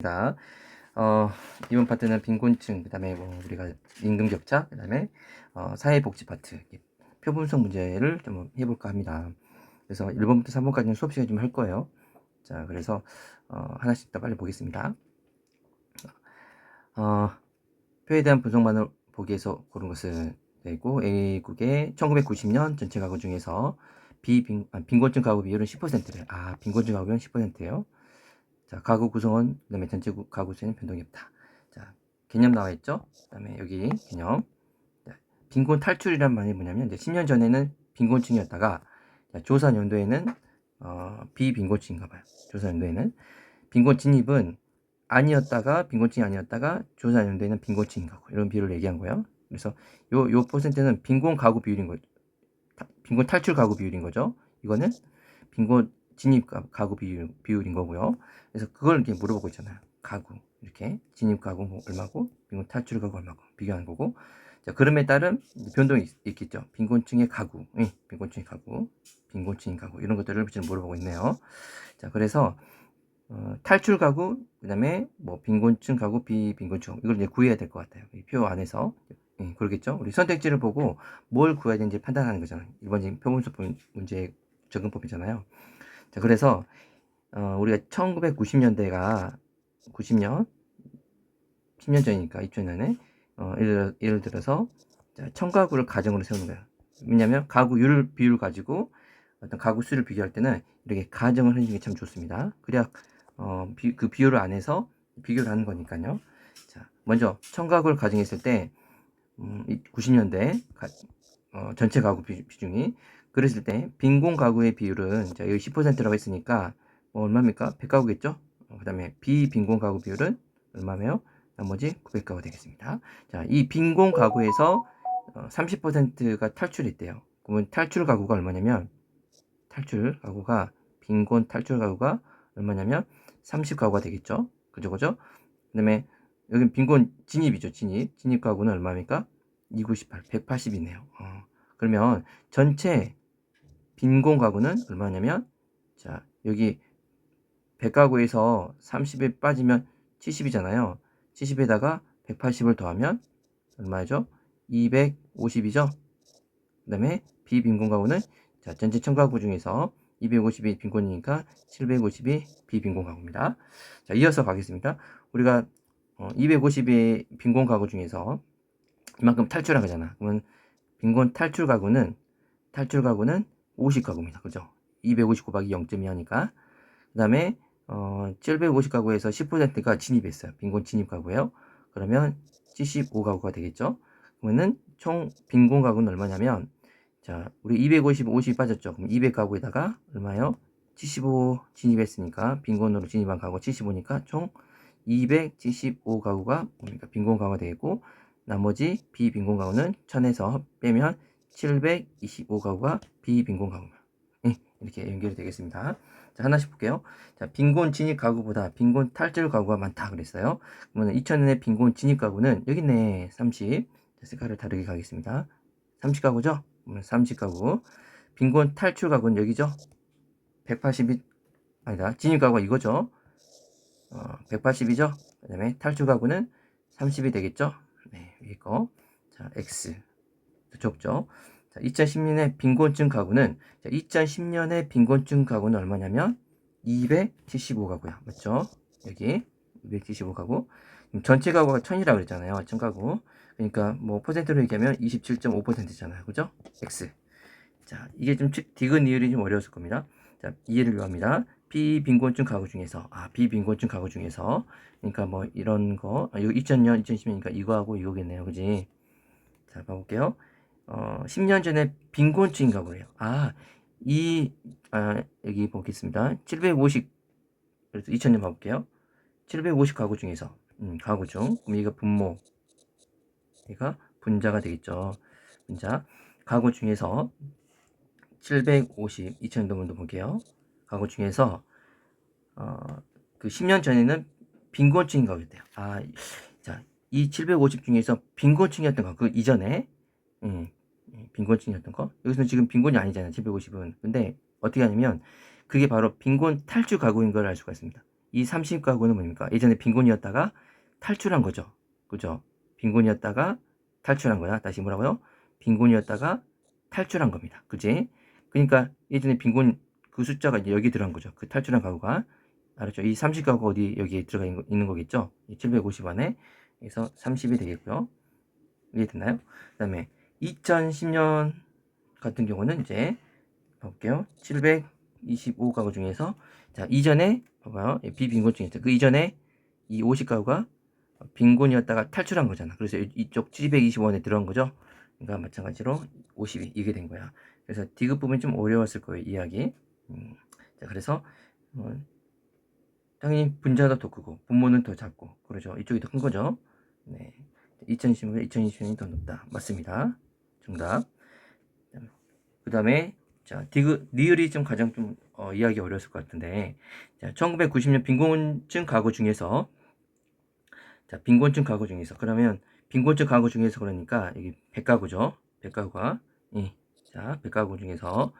하겠습니다. 이번 파트는 빈곤층, 그 다음에 뭐 우리가 임금격차, 그 다음에 사회복지 파트, 표분석 문제를 좀 해볼까 합니다. 그래서 1번부터 3번까지는 수업 시간에 좀 할 거예요. 자, 그래서 하나씩 더 빨리 보겠습니다. 표에 대한 분석만을 보기에서 고른 것은 되고, A국의 1990년 전체 가구 중에서 빈곤층 가구 비율은 10%래. 빈곤층 가구 비율은 10%예요. 자, 가구 구성원, 그 다음에 전체 가구 수는 변동이 없다. 자, 개념 나와 있죠? 그 다음에 여기 개념. 자, 빈곤 탈출이란 말이 뭐냐면, 이제 10년 전에는 빈곤층이었다가, 자, 조사 연도에는, 비빈곤층인가 봐요. 조사 연도에는. 빈곤 진입은 아니었다가, 빈곤층이 아니었다가, 조사 연도에는 빈곤층인가 고 이런 비율을 얘기한 거예요. 그래서 요 퍼센트는 빈곤 가구 비율인 거죠. 빈곤 탈출 가구 비율인 거죠. 이거는 빈곤 진입 가구 비율인 거고요. 그래서 그걸 이렇게 물어보고 있잖아요. 가구 이렇게 진입 가구 뭐 얼마고 빈곤 탈출 가구 얼마고 비교하는 거고. 자, 그럼에 따른 변동이 있겠죠. 빈곤층의 가구, 빈곤층의 가구, 빈곤층의 가구 이런 것들을 지금 물어보고 있네요. 자, 그래서 탈출 가구, 그다음에 뭐 빈곤층 가구, 비빈곤층 가구 이걸 이제 구해야 될 것 같아요. 이 표 안에서. 그러겠죠. 우리 선택지를 보고 뭘 구해야 되는지 판단하는 거잖아요. 이번 표본수 문제 적응법이잖아요. 자, 그래서 우리가 1990년대가 90년 10년 전이니까 2000년에 예를 들어서 자, 1000가구를 가정으로 세우는 거예요. 왜냐하면 가구 비율 가지고 어떤 가구 수를 비교할 때는 이렇게 가정을 하는 게 참 좋습니다. 그래야 그 비율을 안에서 비교를 하는 거니까요. 자, 먼저 1000가구를 가정했을 때 90년대 전체 가구 비중이 그랬을 때 빈곤 가구의 비율은 자, 여기 10%라고 했으니까 얼마입니까? 100가구겠죠? 그 다음에 비빈곤 가구 비율은 얼마며? 나머지 900가구 되겠습니다. 자, 이 빈곤 가구에서 30%가 탈출했대요. 그러면 탈출 가구가 얼마냐면 빈곤 탈출 가구가 얼마냐면 30가구가 되겠죠? 그죠? 그 다음에 여기 빈곤 진입이죠. 진입 가구는 얼마입니까? 298, 180이네요. 그러면 전체 빈곤 가구는 얼마냐면 자, 여기 100가구에서 30이 빠지면 70이잖아요. 70에다가 180을 더하면 얼마죠? 250이죠. 그 다음에 비빈곤 가구는 자, 전체 1000가구 중에서 250이 빈곤이니까 750이 비빈곤 가구입니다. 자, 이어서 가겠습니다. 우리가 250의 빈곤 가구 중에서 이만큼 탈출한 거잖아. 그러면 빈곤 탈출 가구는 50가구입니다. 그죠? 250 곱하기 0.2 하니까. 그 다음에 750가구에서 10%가 진입했어요. 빈곤 진입 가구예요. 그러면 75가구가 되겠죠. 그러면은 총 빈곤 가구는 얼마냐면 자, 우리 250, 50이 빠졌죠. 그럼 200가구에다가 얼마요? 75 진입했으니까 빈곤으로 진입한 가구가 75니까 총 275가구가 뭡니까? 빈곤 가구가 되겠고 나머지 비빈곤 가구는 1000에서 빼면 725가구가 비빈곤 가구입니다. 이렇게 연결이 되겠습니다. 자, 하나씩 볼게요. 자, 빈곤 진입 가구보다 빈곤 탈출 가구가 많다 그랬어요. 그러면 2000년에 빈곤 진입 가구는 여기 있네. 30. 자, 색깔을 다르게 가겠습니다. 30가구죠? 30가구. 빈곤 탈출 가구는 여기죠? 180이 아니다. 진입 가구가 이거죠. 180이죠? 그 다음에 탈출 가구는 30이 되겠죠? 네, 위에 거. 자, X. 적죠? 자, 2010년에 빈곤층 가구는, 자, 2010년에 빈곤층 가구는 얼마냐면, 275가구야. 맞죠? 여기, 275가구. 전체 가구가 1000이라고 그랬잖아요. 1000가구. 그러니까, 뭐, 퍼센트로 얘기하면 27.5%잖아요. 그죠? X. 자, 이게 좀 디귿 이율이 좀 어려웠을 겁니다. 자, 이해를 요합니다. 비빈곤층 가구 중에서, 비빈곤층 가구 중에서, 그러니까 뭐, 이런 거, 이거 2000년, 2010년이니까 이거하고 이거겠네요. 그지? 자, 봐볼게요. 10년 전에 빈곤층 가구예요. 여기 보겠습니다. 750, 그래서 2000년 봐볼게요. 750 가구 중에서, 가구 중, 그럼 이거 분모, 얘가 분자가 되겠죠. 분자. 가구 중에서 750, 2000년도 볼게요. 가구 중에서, 그 10년 전에는 빈곤층 가구였대요. 자, 이 750 중에서 빈곤층이었던 거, 그 이전에, 빈곤층이었던 거. 여기서는 지금 빈곤이 아니잖아요. 750은. 근데 어떻게 하냐면 그게 바로 빈곤 탈출 가구인 걸 알 수가 있습니다. 이 30가구는 뭡니까? 예전에 빈곤이었다가 탈출한 거죠. 그죠? 빈곤이었다가 탈출한 거야. 다시 뭐라고요? 빈곤이었다가 탈출한 겁니다. 그지? 그러니까 예전에 빈곤 그 숫자가 이제 여기 들어간 거죠. 그 탈출한 가구가. 알았죠? 이 30가구가 어디 여기에 들어가 있는 거겠죠? 750원에. 그래서 30이 되겠고요. 이해됐나요? 그 다음에 2010년 같은 경우는 이제 볼게요. 725가구 중에서 자 이전에 봐봐요. 비빈곤층이었죠. 그 이전에 이 50가구가 빈곤이었다가 탈출한 거잖아. 그래서 이쪽 720원에 들어간 거죠. 그러니까 마찬가지로 50이 이게 된 거야. 그래서 디귿 부분이 좀 어려웠을 거예요. 이해하기. 자 그래서 당연히 분자가 더 크고 분모는 더 작고 그러죠. 이쪽이 더 큰 거죠. 네. 2020년보다 2020년이 더 높다. 맞습니다. 정답. 그 다음에 자 니을이 좀 가장 좀 이해하기 어려웠을 것 같은데 자 1990년 빈곤층 가구 중에서 자 빈곤층 가구 중에서 그러면 빈곤층 가구 중에서 그러니까 여기 100가구죠. 100가구가 자 100가구 중에서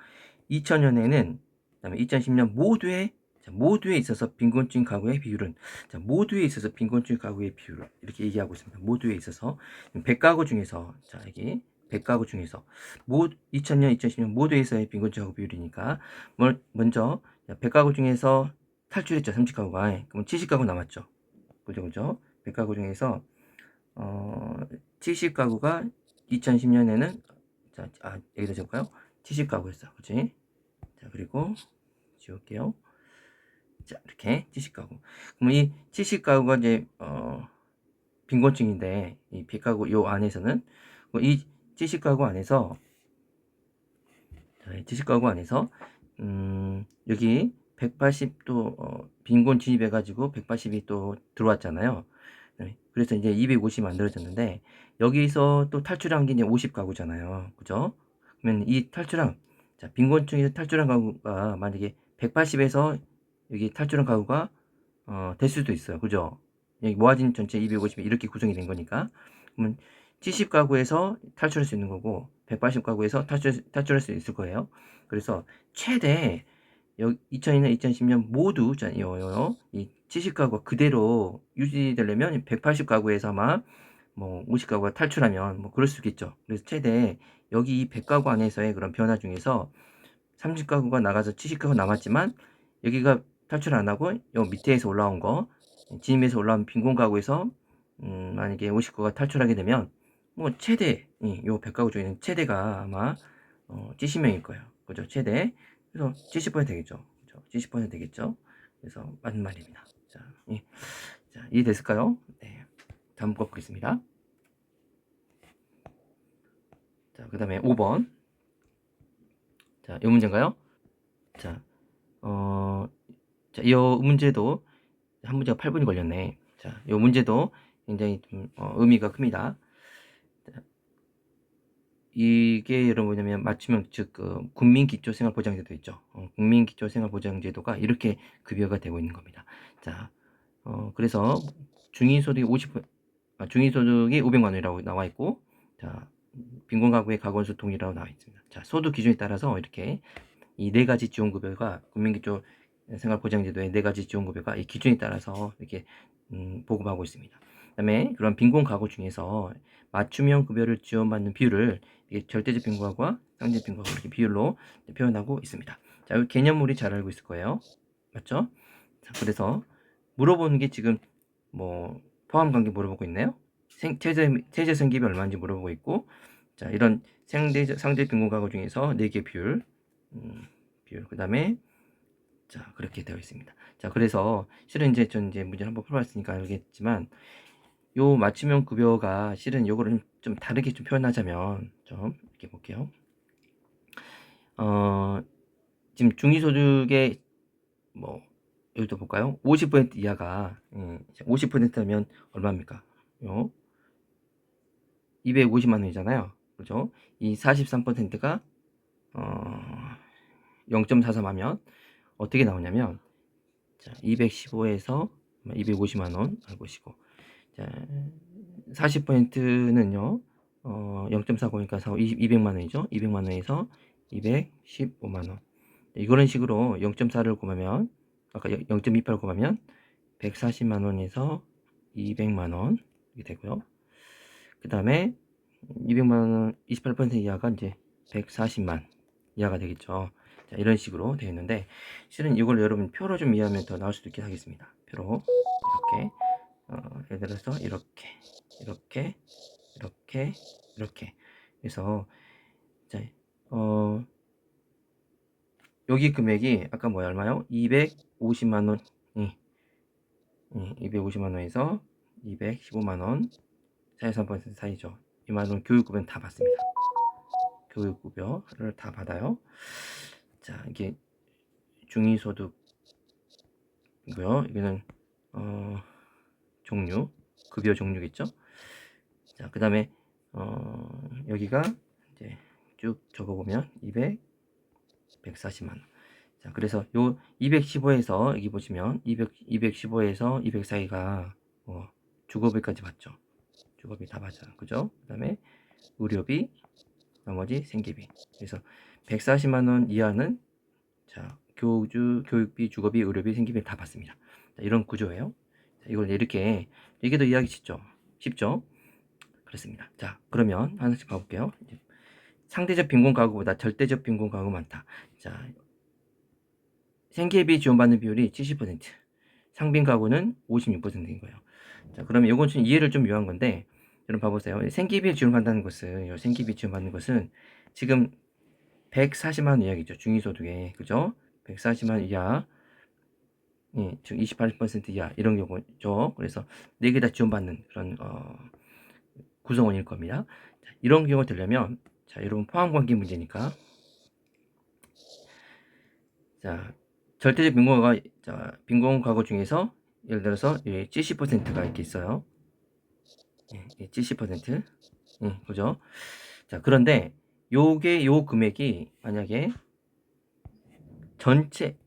2000년에는 그다음에 2010년 모두에 있어서 빈곤층 가구의 비율은 자 모두에 있어서 빈곤층 가구의 비율 이렇게 얘기하고 있습니다. 모두에 있어서 100가구 중에서 자 여기 100가구 중에서 2000년 2010년 모두에서의 빈곤층 가구 비율이니까 먼저 100가구 중에서 탈출했죠. 30가구가 그럼 70가구 남았죠. 그죠 100가구 중에서 70가구가 2010년에는 자 여기다 적을까요? 70가구였어. 그치? 자 그리고 지울게요. 자 이렇게 70가구. 그럼 이 70가구가 이제 빈곤층인데 이 100가구 요 안에서는 이 70가구 안에서 자, 70가구 안에서 여기 180도 빈곤 진입해 가지고 180이 또 들어왔잖아요. 네, 그래서 이제 250이 만들어졌는데 여기서 또 탈출한 게 이제 50가구잖아요. 그죠? 그러면 이 탈출한 자, 빈곤층에서 탈출한 가구가 만약에 180에서 여기 탈출한 가구가 될 수도 있어요. 그죠? 여기 모아진 전체 250이 이렇게 구성이 된 거니까. 그러면 70가구에서 탈출할 수 있는 거고 180가구에서 탈출할 수 있을 거예요. 그래서 최대 2002년, 2010년 모두 이 70가구가 그대로 유지되려면 180가구에서 아마 뭐 50가구가 탈출하면 뭐 그럴 수 있겠죠. 그래서 최대 여기 이 100가구 안에서의 그런 변화 중에서 30가구가 나가서 70가구 남았지만 여기가 탈출 안 하고 요 밑에서 올라온 거 진입에서 올라온 빈곤 가구에서 만약에 50가구가 탈출하게 되면 뭐 최대 요 100가구 중에는 최대가 아마 70명일 거예요. 그죠? 최대. 그래서 70% 되겠죠. 그죠? 70% 되겠죠. 그래서 맞는 말입니다. 자, 자 이해됐을까요? 네. 다음 거 보겠습니다. 자, 그 다음에 5번. 자, 이 문제인가요? 자, 자, 이 문제도 한 문제가 8분이 걸렸네. 자, 이 문제도 굉장히 좀 의미가 큽니다. 자, 이게 여러분 뭐냐면 맞춤형 즉 국민기초생활보장제도 있죠. 국민기초생활보장제도가 이렇게 급여가 되고 있는 겁니다. 자, 그래서 중위소득이 중위소득이 500만 원이라고 나와 있고, 자, 빈곤 가구의 가구원수 동일하고 나와 있습니다. 자, 소득 기준에 따라서 이렇게 이 네 가지 지원급여가 국민기초 생활보장제도의 네 가지 지원급여가 이 기준에 따라서 이렇게 보급하고 있습니다. 그다음에 그런 빈곤 가구 중에서 맞춤형 급여를 지원받는 비율을 절대적 빈곤가구와 상대적 빈곤가구 이렇게 비율로 표현하고 있습니다. 자, 이 개념물이 잘 알고 있을 거예요. 맞죠? 자, 그래서 물어보는 게 지금 뭐 포함 관계 물어보고 있네요. 최저 생계비 얼마인지 물어보고 있고, 자 이런 상대 빈곤 가구 중에서 4개 비율, 그 다음에 자 그렇게 되어 있습니다. 자 그래서 실은 이제 전 이제 문제를 한번 풀어봤으니까 알겠지만 요 맞춤형 급여가 실은 요거를 좀 다르게 좀 표현하자면 좀 이렇게 볼게요. 지금 중위소득의 뭐 여기도 볼까요? 50% 이하가 50%면 얼마입니까? 요 250만 원이잖아요. 그죠? 이 43%가 0.43 하면 어떻게 나오냐면 자, 215에서 250만 원 보시고 자, 40%는요. 0.40이니까 200만 원이죠. 200만 원에서 215만 원. 이런 식으로 0.4를 곱하면 아까 0.28을 곱하면 140만 원에서 200만 원 이렇게 되고요. 그 다음에 200만 원 28% 이하가 이제 140만 이하가 되겠죠. 자, 이런 식으로 되어 있는데 실은 이걸 여러분 표로 좀 이해하면 더 나올 수도 있게 하겠습니다. 표로 이렇게 예를 들어서 이렇게 이렇게 이렇게 이렇게 그래서 자, 여기 금액이 아까 뭐야 얼마요? 250만 원이 250만 원에서 215만 원 사이 3% 사이죠. 이 말은 교육급여는 다 받습니다. 교육급여를 다 받아요. 자, 이게 중위소득이고요. 이거는 종류, 급여 종류겠죠. 자, 그 다음에 여기가 이제 쭉 적어보면 140만 원. 자, 그래서 요 215에서 여기 보시면 215에서 200 사이가 주거비까지 받죠. 주거비 다 받아요. 그죠? 그 다음에 의료비, 나머지 생계비. 그래서 140만 원 이하는 자, 교육비, 주거비, 의료비, 생계비 다 받습니다. 자, 이런 구조예요. 자, 이걸 이렇게 이게 더 이해하기 쉽죠? 쉽죠? 그렇습니다. 자, 그러면 하나씩 봐볼게요. 상대적 빈곤 가구보다 절대적 빈곤 가구가 많다. 자, 생계비 지원받는 비율이 70%, 상빈 가구는 56%인 거예요. 자, 그러면 이건 좀 이해를 좀 요한 건데, 여러분 봐보세요. 생계비 지원받는 것은, 생계비 지원받는 것은 지금 140만 원 이하겠죠. 중위소득에. 그죠? 140만 원 이하, 예, 즉 28% 이하, 이런 경우죠. 그래서 4개 다 지원받는 그런, 구성원일 겁니다. 자, 이런 경우 되려면, 자, 여러분 포함관계 문제니까, 자, 절대적 빈곤가가, 자, 빈곤 가구 중에서, 예를 들어서, 70%가 이렇게 있어요. 예, 70%. 예, 그죠? 자, 그런데, 요 금액이, 만약에, 전체,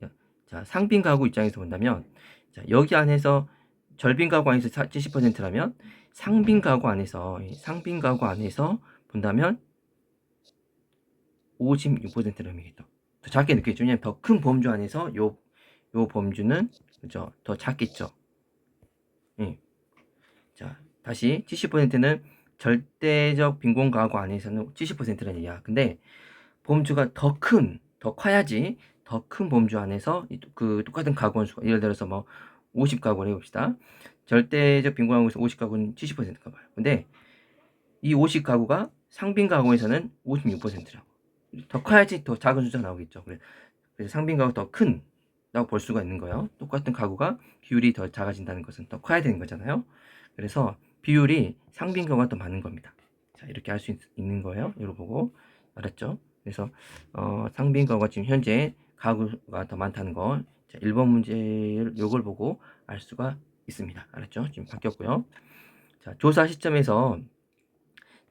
자, 상빈 가구 입장에서 본다면, 자, 여기 안에서, 절빈 가구 안에서 70%라면, 상빈 가구 안에서 본다면, 56%라는 얘기죠. 더 작게 느끼죠. 왜냐면 더 큰 범주 안에서 요 범주는, 그죠? 더 작겠죠. 예. 자, 다시 70%는 절대적 빈곤 가구 안에서는 70%라는 얘기야. 근데 범주가 더 커야지 더 큰 범주 안에서 그 똑같은 가구 수가 예를 들어서 뭐 50가구를 해봅시다. 절대적 빈곤 가구에서 50가구는 70%인가 봐요. 근데 이 50가구가 상빈 가구에서는 56%라고. 더 커야지 더 작은 숫자가 나오겠죠. 그래서 상빈 가구가 더 큰다고 볼 수가 있는 거예요. 똑같은 가구가 비율이 더 작아진다는 것은 더 커야 되는 거잖아요. 그래서 비율이 상빈 가구가 더 많은 겁니다. 자, 이렇게 할 수 있는 거예요. 이거 보고 알았죠? 그래서 상빈 가구가 지금 현재 가구가 더 많다는 거, 자, 1번 문제를 요걸 보고 알 수가 있습니다. 알았죠? 지금 바뀌었고요. 자, 조사 시점에서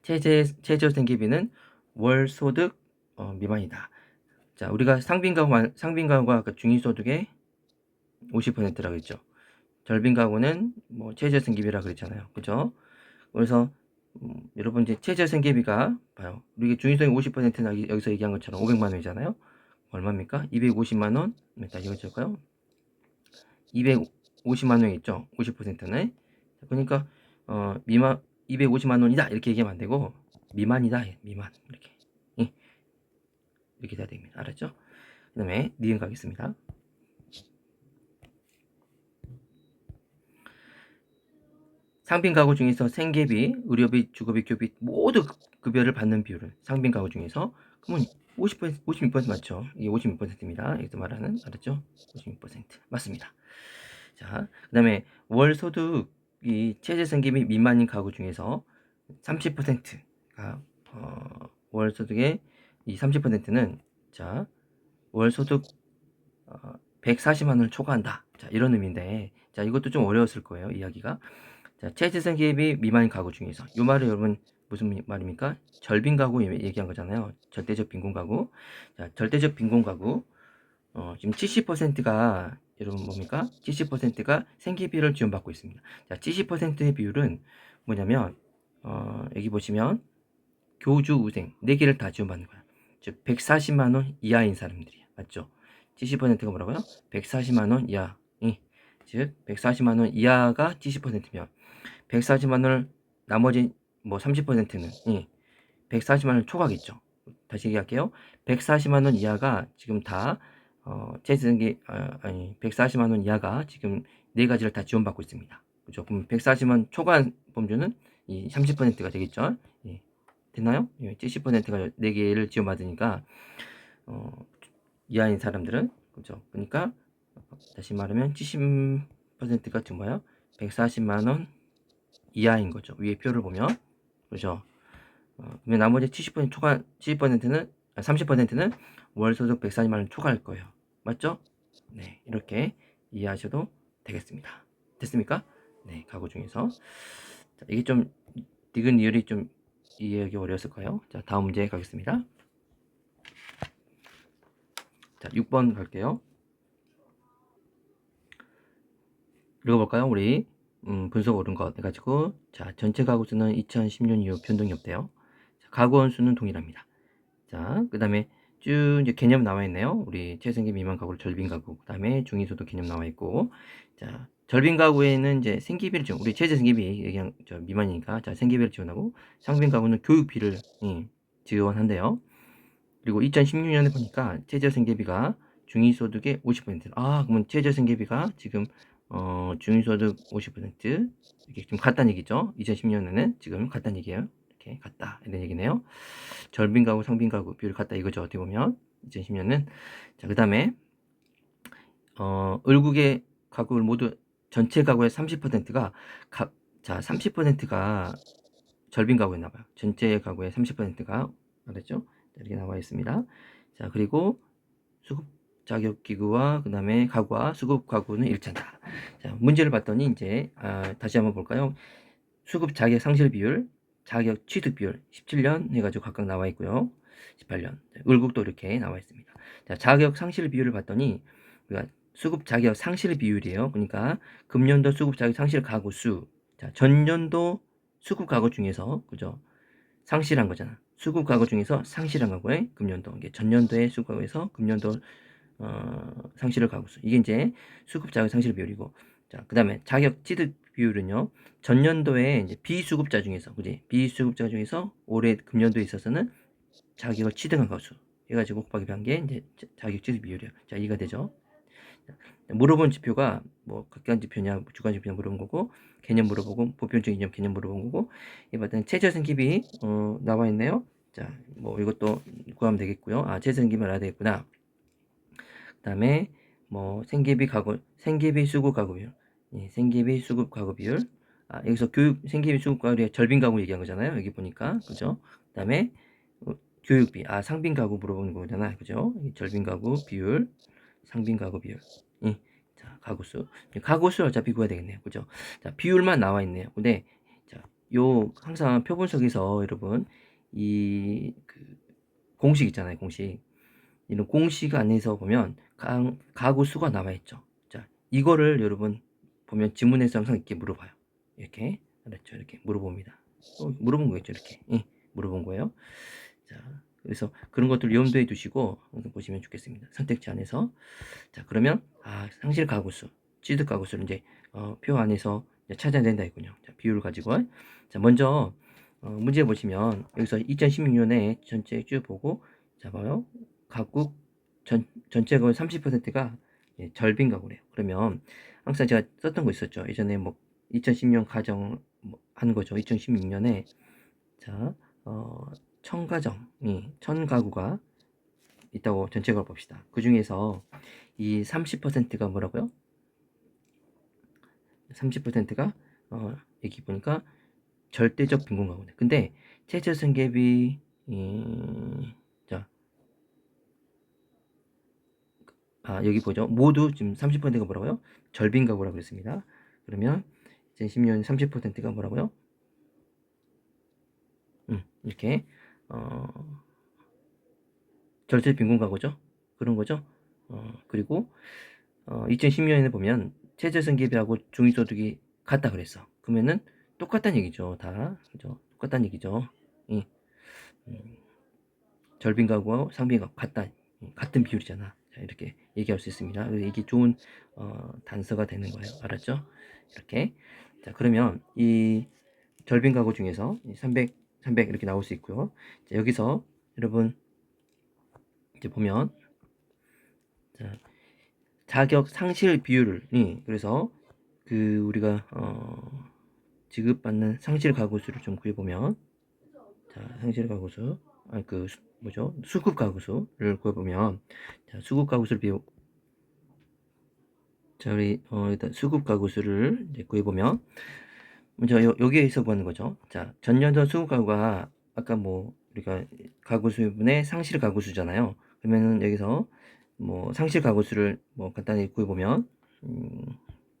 최저 생계비는 월 소득 미만이다. 자, 우리가 상빈 가구가 그 중위소득의 50%라고 했죠. 절빈 가구는 뭐 최저 생계비라 그랬잖아요. 그죠? 그래서 여러분 이제 최저 생계비가 봐요. 우리 중위소득 50%는 여기서 얘기한 것처럼 500만 원이잖아요. 얼마입니까? 250만 원. 일단 이거 적을까요? 250만 원이 있죠. 50%는. 그러니까 미만 250만 원이다 이렇게 얘기하면 안 되고 미만이다 미만 이렇게 이렇게 돼야 됩니다. 알았죠? 그 다음에 니은 가겠습니다. 상빈 가구 중에서 생계비, 의료비, 주거비, 교비 모두 급여를 받는 비율은 상빈 가구 중에서 그러면 56% 맞죠? 이게 56%입니다. 여기서 말하는 알았죠? 56% 맞습니다. 자, 그 다음에 월 소득이 최저 생계비 미만인 가구 중에서 30%가 월 소득의 이 30%는 자, 월 소득 140만 원을 초과한다. 자, 이런 의미인데, 자, 이것도 좀 어려웠을 거예요, 이야기가. 자, 최저 생계비 미만 가구 중에서. 이 말은 여러분 무슨 말입니까? 절빈 가구 얘기한 거잖아요. 절대적 빈곤 가구. 자, 절대적 빈곤 가구. 지금 70%가 여러분 뭡니까? 70%가 생계비를 지원받고 있습니다. 자, 70%의 비율은 뭐냐면, 여기 보시면, 교주, 우생, 4개를 다 지원받는 거야. 즉, 140만원 이하인 사람들이야. 맞죠? 70%가 뭐라고요? 140만원 이하. 즉 140만 원 이하가 70%면 140만 원을 나머지 뭐 30%는 140만 원 초과겠죠. 다시 얘기할게요. 140만 원 이하가 지금 다 재생기 아니 140만 원 이하가 지금 네 가지를 다 지원받고 있습니다. 그죠? 그럼 140만 초과한 범주는 이 30%가 되겠죠. 예. 됐나요? 예, 70%가 4개를 지원받으니까 이하인 사람들은 그죠? 그러니까 다시 말하면 70%가 지금 뭐야? 140만 원 이하인 거죠. 위에 표를 보면 그죠? 그러면 나머지 70% 초과 70%는 30%는 월소득 140만 원 초과할 거예요. 맞죠? 네, 이렇게 이해하셔도 되겠습니다. 됐습니까? 네, 가구 중에서 자, 이게 좀 디귿 리을이 좀 이해하기 어려웠을까요? 자, 다음 문제 가겠습니다. 자, 6번 갈게요. 읽어볼까요? 우리 분석 옳은 것 해가지고 자, 전체 가구 수는 2010년 이후 변동이 없대요. 자, 가구 원수는 동일합니다. 자, 그 다음에 쭉 이제 개념 나와 있네요. 우리 최생기 미만 가구를 절빈 가구, 그 다음에 중위소득 개념 나와 있고, 자, 절빈 가구에는 이제 생계비를 지원, 우리 최저 생계비 얘기한 저 미만이니까, 자, 생계비를 지원하고, 상빈 가구는 교육비를 지원한대요. 그리고 2016년에 보니까 최저 생계비가 중위소득의 50%. 아, 그러면 최저 생계비가 지금 중위소득 50% 이게 좀 같다는 얘기죠. 2010년에는 지금 같다는 얘기예요. 이렇게 같다 이런 얘기네요. 절빈 가구, 상빈 가구 비율 같다 이거죠. 어떻게 보면 2010년은 자, 그다음에 을국의 가구를 모두 전체 가구의 30%가 자, 30%가 절빈 가구에 나와요. 전체 가구의 30%가 알았죠? 이렇게 나와 있습니다. 자, 그리고 수급 자격 기구와 그다음에 가구와 수급 가구는 일치한다. 자, 문제를 봤더니 이제 다시 한번 볼까요? 수급 자격 상실 비율, 자격 취득 비율 17년 해가지고 각각 나와 있고요. 18년 을국도 이렇게 나와 있습니다. 자, 자격 상실 비율을 봤더니 우리가 수급 자격 상실 비율이에요. 그러니까 금년도 수급 자격 상실 가구 수, 자, 전년도 수급 가구 중에서 그죠? 상실한 거잖아. 수급 가구 중에서 상실한 가구에 금년도 이게 전년도의 수급 가구에서 금년도 상실을 가구 수. 이게 이제 수급 자격 상실 비율이고, 자, 그다음에 자격 취득 비율은요. 전년도에 이제 비수급자 중에서, 그지? 비수급자 중에서 올해 금년도에 있어서는 자격을 취득한 가수 해가지고 곱하기 한 게 이제 자격 취득 비율이에요. 자, 이해가 되죠? 물어본 지표가 뭐 극단 지표냐 주관 지표냐 물어본 거고, 개념 물어보고 보편적인 이념 개념 물어본 거고, 이봤더니 최저 생기비 나와 있네요. 자, 뭐 이것도 구하면 되겠고요. 아, 최저 생기비 알아야 되겠구나. 그다음에 뭐 생계비 가구, 생계비 수급 가구 비율, 생계비 수급 가구 비율. 아, 여기서 교육 생계비 수급 가구의 절빈 가구 얘기한 거잖아요. 여기 보니까 그죠? 그다음에 교육비, 아, 상빈 가구 물어보는 거잖아, 그죠? 절빈 가구 비율, 상빈 가구 비율. 자, 가구수, 가구수 어차피 구해야 되겠네요, 그죠? 자, 비율만 나와 있네요. 근데 자, 요 항상 표 분석에서 여러분 이 공식 있잖아요, 공식. 이런 공식 안에서 보면 가구 수가 나와 있죠. 자, 이거를 여러분 보면 지문에서 항상 이렇게 물어봐요. 이렇게 알았죠? 이렇게 물어봅니다. 물어본 거겠죠, 이렇게. 물어본 거예요. 자, 그래서 그런 것들 염두에 두시고 항상 보시면 좋겠습니다. 선택지 안에서. 자, 그러면 상실 가구수, 취득 가구수를 이제 표 안에서 이제 찾아야 된다 했군요. 자, 비율을 가지고. 자, 먼저 문제 보시면 여기서 2016년에 전체 쭉 보고, 자, 봐요. 각국 전체 가구 30%가 절빈 가구래요. 그러면 항상 제가 썼던 거 있었죠. 예전에 뭐 2010년 가정 한 거죠. 2016년에 자, 1000가정이 1000가구가 있다고 전체 가구 봅시다. 그 중에서 이 30%가 뭐라고요? 30%가 여기 보니까 절대적 빈곤 가구네. 근데 최저 생계비 자, 여기 보죠. 모두 지금 30%가 뭐라고요? 절빈 가구라고 그랬습니다. 그러면 2010년 30%가 뭐라고요? 이렇게 절대 빈곤 가구죠. 그런 거죠. 그리고 2010년에 보면 최저 생계비하고 중위소득이 같다 그랬어. 그러면은 똑같다는 얘기죠. 다 그죠? 똑같다는 얘기죠. 음, 절빈 가구와 상빈 가구 같다. 같은 비율이잖아. 자, 이렇게 얘기할 수 있습니다. 이게 좋은 단서가 되는 거예요. 알았죠? 이렇게. 자, 그러면 이 절빈 가구 중에서 300 이렇게 나올 수 있고요. 자, 여기서 여러분 이제 보면 자, 자격 상실 비율이 그래서 그 우리가 지급받는 상실 가구 수를 좀 구해보면 자, 상실 가구 수 뭐죠? 수급 가구 수를 구해보면 자, 수급 가구 수를 자, 우리 일단 수급 가구 수를 이제 구해보면 먼저 여기에서 구하는 거죠. 자, 전년도 수급 가구가 아까 뭐 우리가 가구 수분의 상실 가구 수잖아요. 그러면은 여기서 뭐 상실 가구 수를 뭐 간단히 구해보면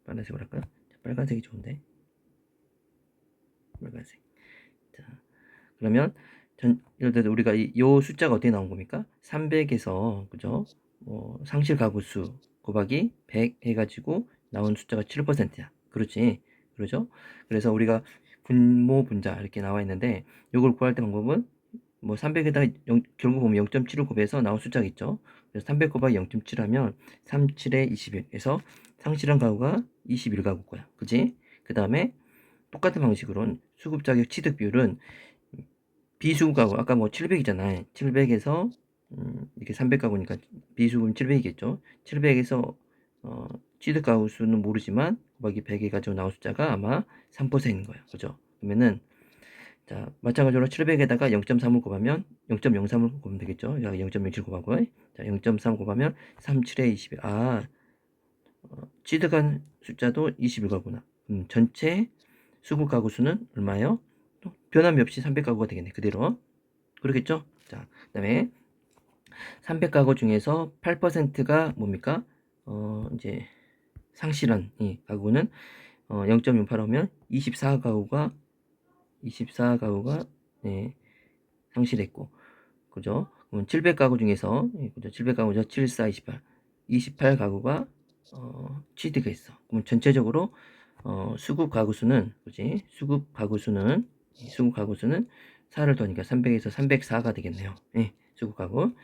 빨간색으로 할까요? 빨간색이 좋은데 빨간색. 자, 그러면 예를 들어 우리가 요 숫자가 어떻게 나온 겁니까? 300에서 그죠? 뭐 상실 가구 수 곱하기 100 해가지고 나온 숫자가 7%야. 그렇지? 그러죠? 그래서 우리가 분모 분자 이렇게 나와 있는데 요걸 구할 때 방법은 뭐 300에다가 결국 보면 0.7을 곱해서 나온 숫자가 있죠. 그래서 300 곱하기 0.7 하면 37에 21에서 상실한 가구가 21가구 거야. 그지? 그 다음에 똑같은 방식으로 수급 자격 취득 비율은 비수급 가구 아까 뭐 700이잖아요. 700에서 이렇게 300가구니까 비수급은 700이겠죠. 700에서 취득 가구 수는 모르지만 곱하기 100에 가지고 나온 숫자가 아마 3%인 거예요. 그죠? 그러면은 자, 마찬가지로 700에다가 0.3을 곱하면 0.03을 곱하면 되겠죠. 0.07 곱하고 자, 0.3 곱하면 37에 21. 취득한 숫자도 21가구나. 전체 수급 가구 수는 얼마예요? 변함이 없이 300가구가 되겠네. 그대로. 그렇겠죠? 자, 그 다음에 300가구 중에서 8%가 뭡니까? 이제 상실한 이 가구는 0.68하면 24가구가 네, 상실했고, 그죠? 그럼 700가구 중에서 그죠? 700가구죠? 7, 4, 28. 28가구가 취득했어. 그럼 전체적으로 수급 가구 수는 그지? 수급 가구 수는 4를 더하니까 300에서 304가 되겠네요. 예, 수급 가구.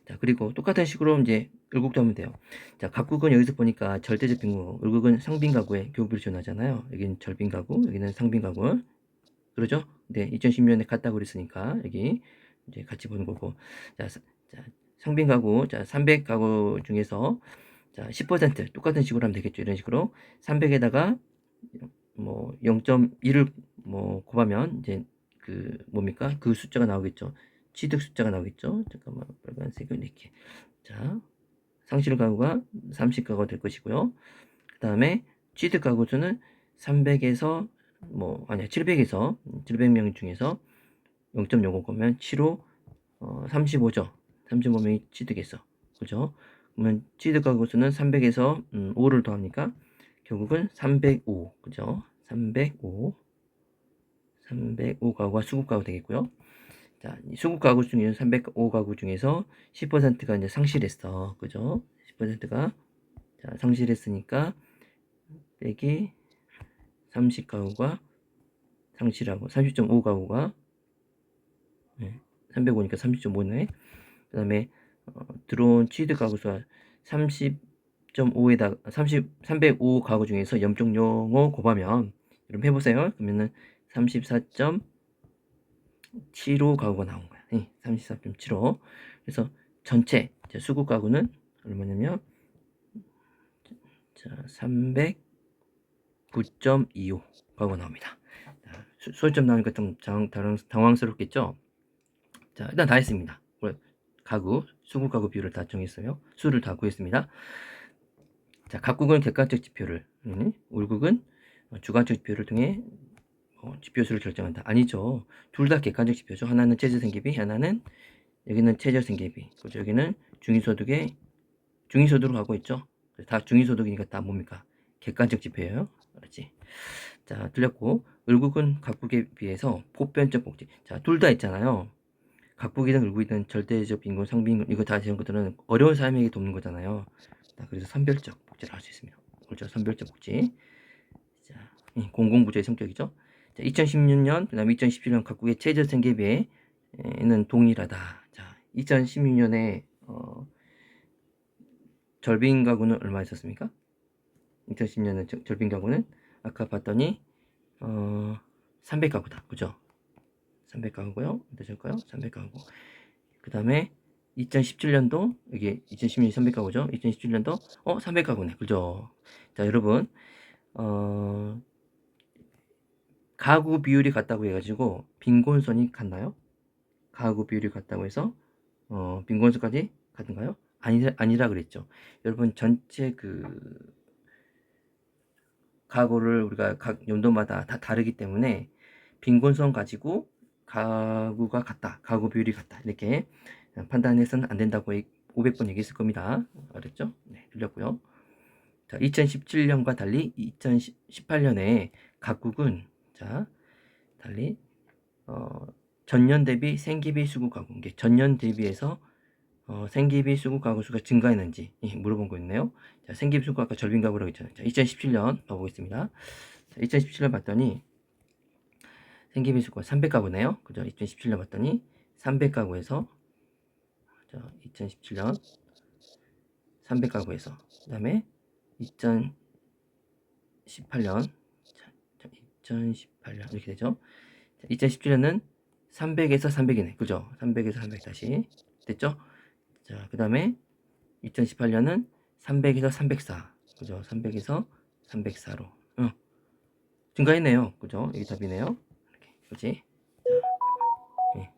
자, 그리고 똑같은 식으로 이제 을국도 하면 돼요. 자, 각국은 여기서 보니까 절대적 빈구, 을국은 상빈 가구에 교부를 지원하잖아요. 여기는 절빈 가구, 여기는 상빈 가구. 그러죠? 네, 2010년에 같다고 그랬으니까 여기 이제 같이 보는 거고. 자, 상빈 가구, 자, 300 가구 중에서 자, 10% 똑같은 식으로 하면 되겠죠. 이런 식으로 300에다가 뭐 0.1을 뭐 곱하면 이제 그 뭡니까? 그 숫자가 나오겠죠. 취득 숫자가 나오겠죠. 잠깐만 빨간색을 이렇게. 자, 상실 가구가 30가구가 될 것이고요. 그 다음에 취득 가구 수는 300에서 뭐 아니야 700에서 700명 중에서 0.05 곱하면 7호 35죠. 35명이 취득했어. 그죠? 그러면 취득 가구 수는 300에서 5를 더합니까? 결국은 305. 그죠? 305 가구가 수급 가구 되겠고요. 자, 수급 가구 중에서 305 가구 중에서 10%가 이제 상실했어. 그죠? 10%가 자, 상실했으니까 빼기 30가구가 상실하고 30.5 가구가 305니까 30.5네. 그 다음에 들어온 취득 가구 수가 30.5에다가 305 가구 중에서 0.05 곱하면 여러분 해보세요. 그러면은 34.75 가구가 나온 거야. 34.75. 그래서 전체 수급 가구는 얼마냐면 자, 309.25 가구가 나옵니다. 소점 나오니까 좀 당황스럽겠죠? 자, 일단 다 했습니다. 가구, 수급 가구 비율을 다 정했어요. 수를 다 구했습니다. 자, 각국은 객관적 지표를, 울국은 주관적 지표를 통해 지표수를 결정한다. 아니죠. 둘 다 객관적 지표죠. 하나는 최저생계비, 하나는 여기는 최저생계비. 그죠? 여기는 중위소득으로 가고 있죠. 다 중위소득이니까 다 뭡니까? 객관적 지표예요. 그렇지? 자, 틀렸고 을국은 각국에 비해서 보편적 복지. 자, 둘 다 있잖아요. 각국이든 을국이든 절대적 빈곤, 상빈곤 이거 다 이런 것들은 어려운 사람에게 돕는 거잖아요. 자, 그래서 선별적 복지를 할 수 있습니다. 그렇죠? 선별적 복지. 자, 공공부처의 성격이죠. 자, 2016년 그다음에 2017년 각국의 최저생계비에는 동일하다. 자, 2016년에 절빈 가구는 얼마 있었습니까? 2010년은 절빈 가구는 아까 봤더니 300가구다. 그죠? 300가구고요. 어떠실까요? 300가구. 그 다음에 2017년도 이게 2010년 300가구죠. 2017년도 300가구네. 그죠? 자, 여러분 가구 비율이 같다고 해가지고 빈곤선이 같나요? 가구 비율이 같다고 해서 빈곤선까지 같은가요? 아니라 그랬죠. 여러분 전체 그 가구를 우리가 각 연도마다 다 다르기 때문에 빈곤선 가지고 가구가 같다, 가구 비율이 같다 이렇게 판단해서는 안 된다고 500번 얘기했을 겁니다. 알았죠? 네, 들렸고요. 자, 2017년과 달리 2018년에 각국은 자 달리 전년 대비 생계비 수급 가구, 이게 전년 대비해서 생계비 수급 가구 수가 증가했는지 물어본 거였네요. 자, 생계비 수급 아까 절빈 가구라고 했잖아요. 자, 2017년 봐보겠습니다. 자, 2017년 봤더니 생계비 수가 300가구네요. 그죠? 2017년 봤더니 300가구에서 자, 2017년 300가구에서 그 다음에 2018년 2018년 이렇게 되죠. 2017년은 300에서 300이네. 그죠? 300에서 300 다시 됐죠? 자, 그 다음에 2018년은 300에서 304. 그죠? 300에서 304로. 증가했네요. 그죠? 여기 답이네요. 이렇게. 그지? 자, 예.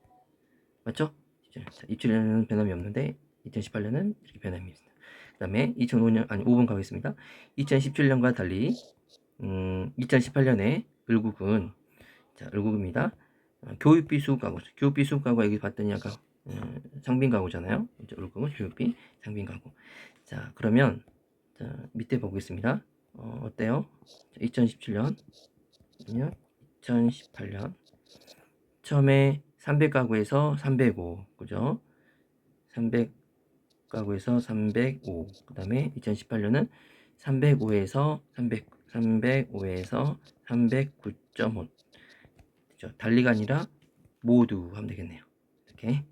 맞죠? 자, 27년은 변함이 없는데 2018년은 이렇게 변함이 있습니다. 그 다음에 2005년, 아니 5번 가겠습니다. 2017년과 달리 2018년에 을국은 자, 을국입니다. 교육비 수급 가구. 교육비 수급 가구 여기 봤더니 아까 상빈 가구잖아요. 이제 을국은 교육비 상빈 가구. 자, 그러면 자, 밑에 보겠습니다. 어때요? 2017년, 2018년 처음에 300가구에서 305, 그죠? 300가구에서 305. 그 다음에 2018년은 305에서 305에서 309.5. 그죠? 달리가 아니라 모두 하면 되겠네요. 이렇게.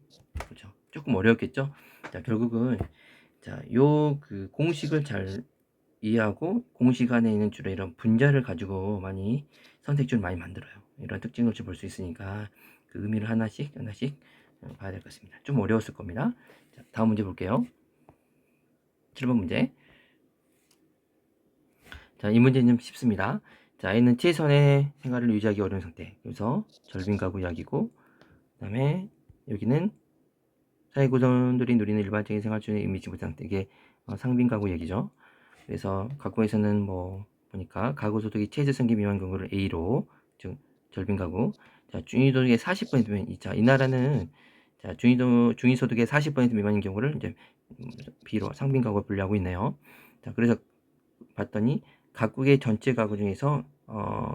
그죠? 조금 어려웠겠죠? 자, 결국은 자, 요 그 공식을 잘 이해하고 공식 안에 있는 주로 이런 분자를 가지고 많이 선택지를 많이 만들어요. 이런 특징을 볼 수 있으니까 그 의미를 하나씩 봐야 될 것 같습니다. 좀 어려웠을 겁니다. 자, 다음 문제 볼게요. 7번 문제. 자, 이 문제는 좀 쉽습니다. 자, A는 최선의 생활을 유지하기 어려운 상태. 그래서 절빈 가구 이야기고, 그 다음에 여기는 사회 구성원들이 누리는 일반적인 생활 수준의 의미치 못한 상태. 이게 상빈 가구 얘기죠. 그래서 가구에서는 뭐 보니까 가구 소득이 최저생계 미만 경우를 A로, 즉 절빈 가구. 자, 중위소득의 40%면 이 나라는 자, 중위소득의 40% 미만인 경우를 이제 B로 상빈 가구가 분류하고 있네요. 자, 그래서 봤더니 각국의 전체 가구 중에서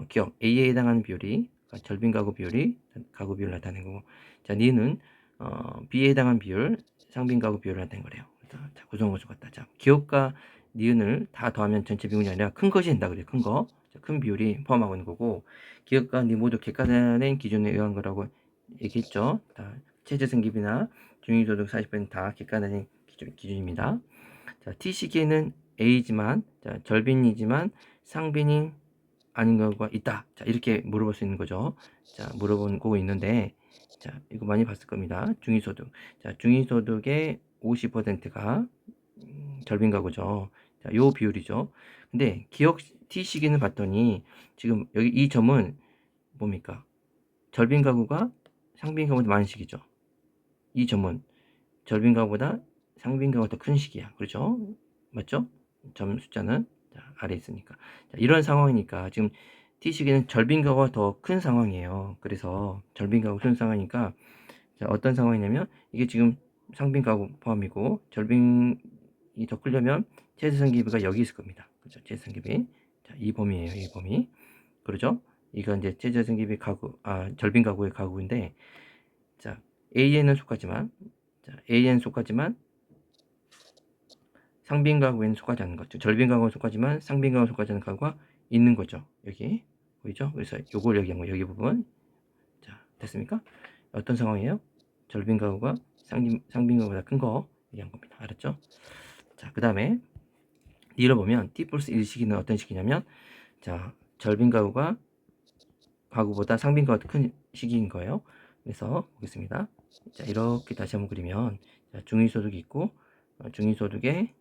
기업 A에 해당하는 비율이 그러니까 절빈 가구 비율이 가구 비율을 나타낸 거고, 자, 니는 B에 해당하는 비율 상빈 가구 비율을 나타낸 거래요. 그래서 자, 구성원수 같다. 자, 기업과 니은을 다 더하면 전체 비율이 아니라 큰 것이 된다 그래요. 큰 거. 자, 큰 비율이 포함하고 있는 거고, 기업과 니 모두 객관화된 기준에 의한 거라고 얘기했죠. 다 최저생계비나 중위소득 40%는 다 객관화된 기준입니다. 자, T 시기에는 A지만 자, 절빈이지만 상빈이 아닌 경우가 있다. 자, 이렇게 물어볼 수 있는 거죠. 자, 물어보고 있는데 자, 이거 많이 봤을 겁니다. 중위소득. 자, 중위소득의 50%가 절빈 가구죠. 자, 요 비율이죠. 근데 기억 T 시기는 봤더니 지금 여기 이 점은 뭡니까? 절빈 가구가 상빈 가구보다 많은 시기죠. 이 점은 절빈 가구보다 상빈 가구가 더 큰 시기야. 그렇죠? 맞죠? 점 숫자는 자, 아래 있으니까. 자, 이런 상황이니까 지금 T 시기는 절빈 가구가 더 큰 상황이에요. 그래서 절빈 가구 큰 상황이니까 자, 어떤 상황이냐면 이게 지금 상빈 가구 포함이고 절빈이 더 크려면 최저생계비가 여기 있을 겁니다. 그렇죠? 최저생계비. 자, 이 범위예요. 이 범위. 그렇죠? 이거 이제 최저생계비 가구, 절빈 가구의 가구인데 자, A에는 속하지만 자, A에는 속하지만 상빈 가구에는 속하지 않는 거죠. 절빈 가구에 속하지만 상빈 가구에 속하지 않는 가구가 있는 거죠. 여기 보이죠? 그래서 요걸 얘기한 거예요. 여기 부분. 자, 됐습니까? 어떤 상황이에요? 절빈 가구가 상빈 가구보다 큰 거 얘기한 겁니다. 알았죠? 자, 그 다음에 잃어보면 t 플러스 1 시기는 어떤 시기냐면 자 절빈 가구보다 상빈 가구가 큰 시기인 거예요. 그래서 보겠습니다. 자 이렇게 다시 한번 그리면 자, 중위소득이 있고 중위소득의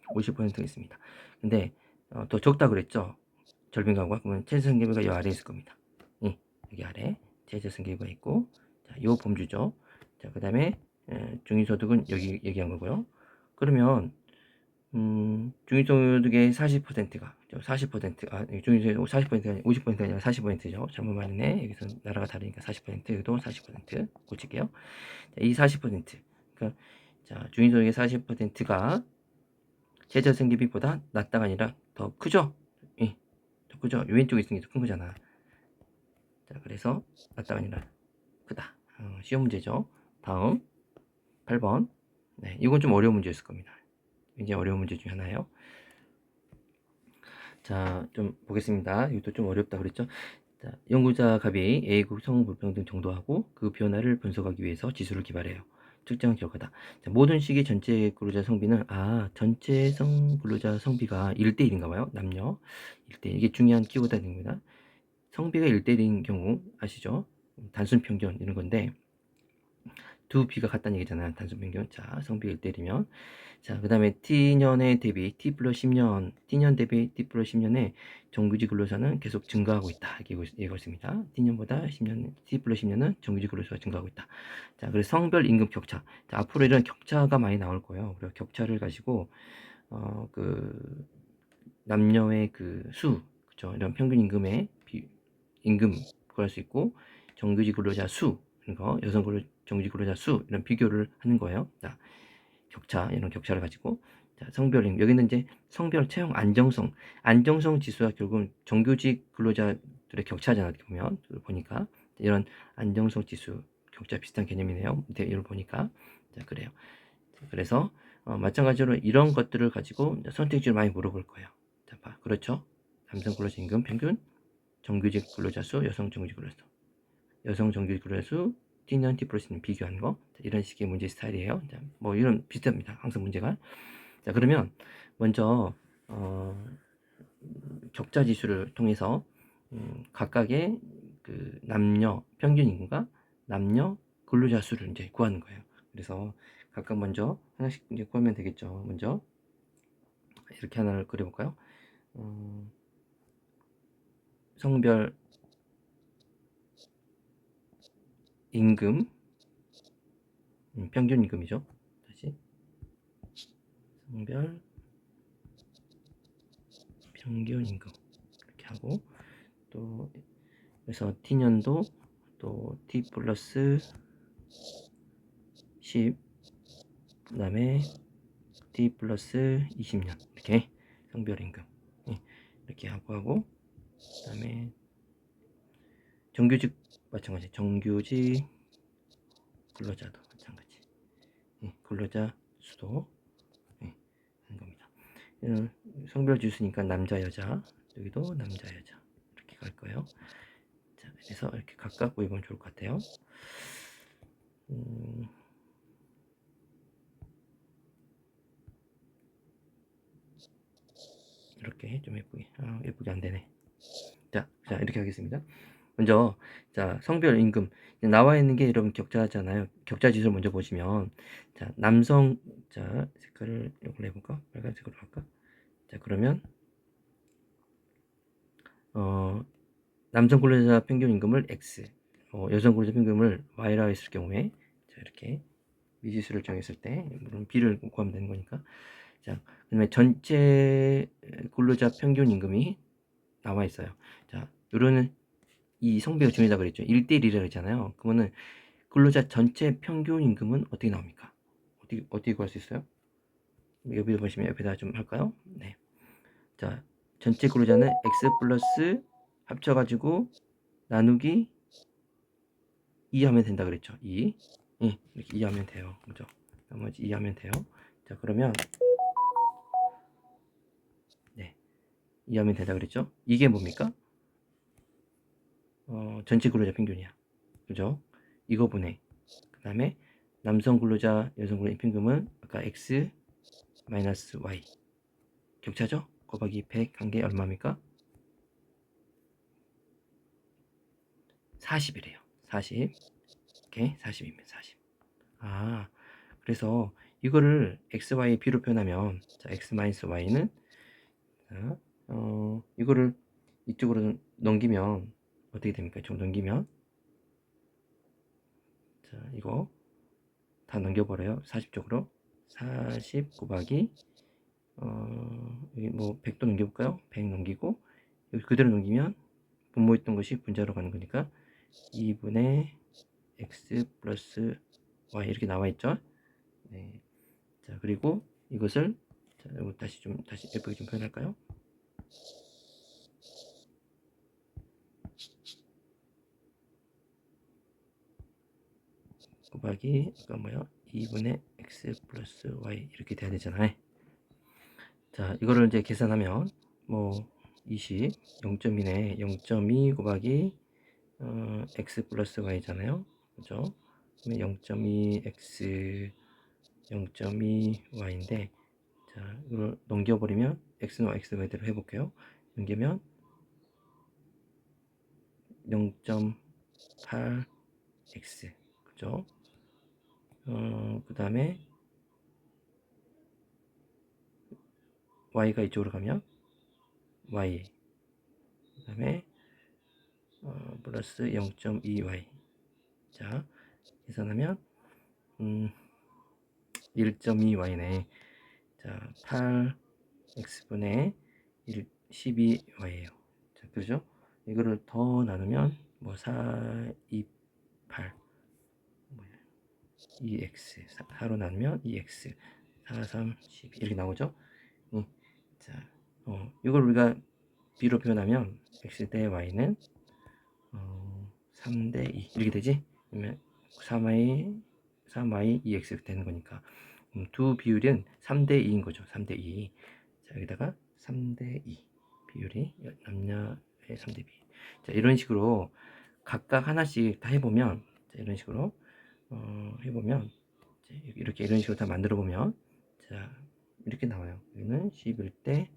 50%가 있습니다. 근데 더 적다 그랬죠. 절빈 가구가 그러면 최저생계비가 이 아래에 있을 겁니다. 여기 아래 최저생계비가 있고 자, 요 범주죠. 자, 그 다음에 중위소득은 여기 얘기한 거고요. 그러면 중위소득의 40%가 40% 중위소득 40%가 아니라 50%가 아니라 40%죠. 잘못 말했네. 여기서 나라가 다르니까 40% 여기도 40% 고칠게요. 자, 이 40% 그러니까 자, 중위소득의 40%가 최저생계비보다 낮다가 아니라 더 크죠? 예, 더 크죠? 왼쪽에 있는 게 더 큰 거잖아. 자, 그래서 낮다가 아니라 크다. 쉬운 문제죠. 다음 8번. 네, 이건 좀 어려운 문제였을 겁니다. 굉장히 어려운 문제 중에 하나예요. 자, 좀 보겠습니다. 이것도 좀 어렵다 그랬죠? 자, 연구자 갑이 A국 성불평등 정도하고 그 변화를 분석하기 위해서 지수를 개발해요. 측정한 결과다. 자, 모든 시기 전체 근로자 성비는 전체 근로자 성비가 1대1인가 봐요. 남녀 1대1. 이게 중요한 키워드입니다. 성비가 1대1인 경우 아시죠? 단순 평균 이런 건데 두 B가 같다는 얘기잖아요. 단순 평균. 자, 성비가 1대1이면 자, 그 다음에 T년에 대비 T 플러스 10년, T년 대비 T 플러스 10년에 정규직 근로자는 계속 증가하고 있다. 이렇게 얘기하고 있습니다. T년보다 10년, T 플러스 10년은 정규직 근로자가 증가하고 있다. 자, 그래서 성별 임금 격차. 자, 앞으로 이런 격차가 많이 나올 거예요. 그리고 격차를 가지고, 그, 남녀의 그 수, 그죠? 이런 평균 임금의 임금, 구할 수 있고, 정규직 근로자 수, 이거, 정규직 근로자 수, 이런 비교를 하는 거예요. 자, 격차, 이런 격차를 가지고 자, 성별임 여기는 이제 성별 채용 안정성 지수가 결국은 정규직 근로자들의 격차잖아. 이렇게 보면 보니까 이런 안정성 지수 격차 비슷한 개념이네요. 이걸 보니까 자, 그래요. 그래서 마찬가지로 이런 것들을 가지고 선택지를 많이 물어볼 거예요. 자, 봐. 그렇죠? 남성 근로자 임금 평균, 정규직 근로자 수, 여성 정규직 근로자 수, 여성 정규직 근로자 수, T년 T 플러스는 비교하는 거 이런 식의 문제 스타일이에요. 자, 뭐 이런 비슷합니다. 항상 문제가. 자, 그러면 먼저 격차 지수를 통해서 각각의 그 남녀 평균 임금과 남녀 근로자 수를 이제 구하는 거예요. 그래서 각각 먼저 하나씩 이제 구하면 되겠죠. 먼저 이렇게 하나를 그려볼까요? 성별 임금 평균 임금이죠. 다시 성별 평균 임금 이렇게 하고 또 그래서 T년도 또 T 플러스 10 그 다음에 T 플러스 20년 이렇게 성별 임금 이렇게 하고 그 다음에 정규직 마찬가지 정규직 근로자도 마찬가지 근로자 수도 하는 겁니다. 성별 지수니까 남자 여자 여기도 남자 여자 이렇게 갈 거예요. 자, 그래서 이렇게 각각 보이면 좋을 것 같아요. 이렇게 좀 예쁘게 예쁘게 안 되네. 자 이렇게 하겠습니다. 먼저 자 성별 임금 나와 있는 게 여러분 격차잖아요. 격차 지수를 먼저 보시면 자 남성 자 색깔을 이걸로 해볼까? 빨간색으로 할까? 자 그러면 남성 근로자 평균 임금을 x 여성 근로자 평균을 y라 했을 경우에 자 이렇게 미지수를 정했을 때 물론 b를 구하면 되는 거니까 자 그다음에 전체 근로자 평균 임금이 나와 있어요. 자 요거는 이 성비가 중요하다 그랬죠. 1대1이라 그랬잖아요. 그러면은 근로자 전체 평균 임금은 어떻게 나옵니까? 어떻게 구할 수 있어요? 여기 보시면 옆에다 좀 할까요? 네. 자, 전체 근로자는 x 플러스 합쳐가지고 나누기 2 하면 된다 그랬죠. 2. 이렇게 2 하면 돼요. 그죠? 나머지 2 하면 돼요. 자, 그러면 네. 2 하면 된다 그랬죠? 이게 뭡니까? 전체 근로자 평균이야. 그죠? 이거 분해. 그 다음에 남성 근로자, 여성 근로자 평균은 아까 x 마이너스 y 격차죠? 곱하기 100 한 게 얼마입니까? 40이래요. 40. 오케이, 40입니다. 40. 아, 그래서 이거를 x, y, b로 표현하면 자, x 마이너스 y는 자, 이거를 이쪽으로 넘기면 어떻게 됩니까? 좀 넘기면 자, 이거 다 넘겨버려요. 40쪽으로 40 곱하기 여기 뭐 100도 넘겨볼까요? 100 넘기고 여기 그대로 넘기면 분모했던 것이 분자로 가는 거니까 2분의 x 플러스 y 이렇게 나와 있죠. 네. 자, 그리고 이것을 자, 이거 다시 예쁘게 좀 표현할까요? 곱하기 이거 뭐야? 2분의 x 플러스 y 이렇게 돼야 되잖아요. 자, 이거를 이제 계산하면 뭐 20, 0.2네. 0.2 곱하기 x 플러스 y잖아요. 그죠? 그러면 0.2x 0.2y인데 자, 이걸 넘겨버리면 x는 x가 대로 해볼게요. 넘기면 0.8x 그죠? 그 다음에 y가 이쪽으로 가면 y 그 다음에 플러스 0.2y 자 계산하면 1.2y네 자 8x분의 12y예요 자 그죠? 이거를 더 나누면 뭐 4, 2, 8 2x 4로 나누면 2x 4, 3, 12 이렇게 나오죠? 자, 이걸 우리가 b로 표현하면 x 대 y는 3대 2 이렇게 되지? 그러면 3y 2x 되는 거니까 두 비율은 3대 2인 거죠. 3대 2. 자, 여기다가 3대 2 비율이 남녀의 3대 2. 자, 이런 식으로 각각 하나씩 다 해보면 자, 이런 식으로 해보면 이렇게 이런 식으로 다 만들어 보면 자 이렇게 나와요. 여기는 11대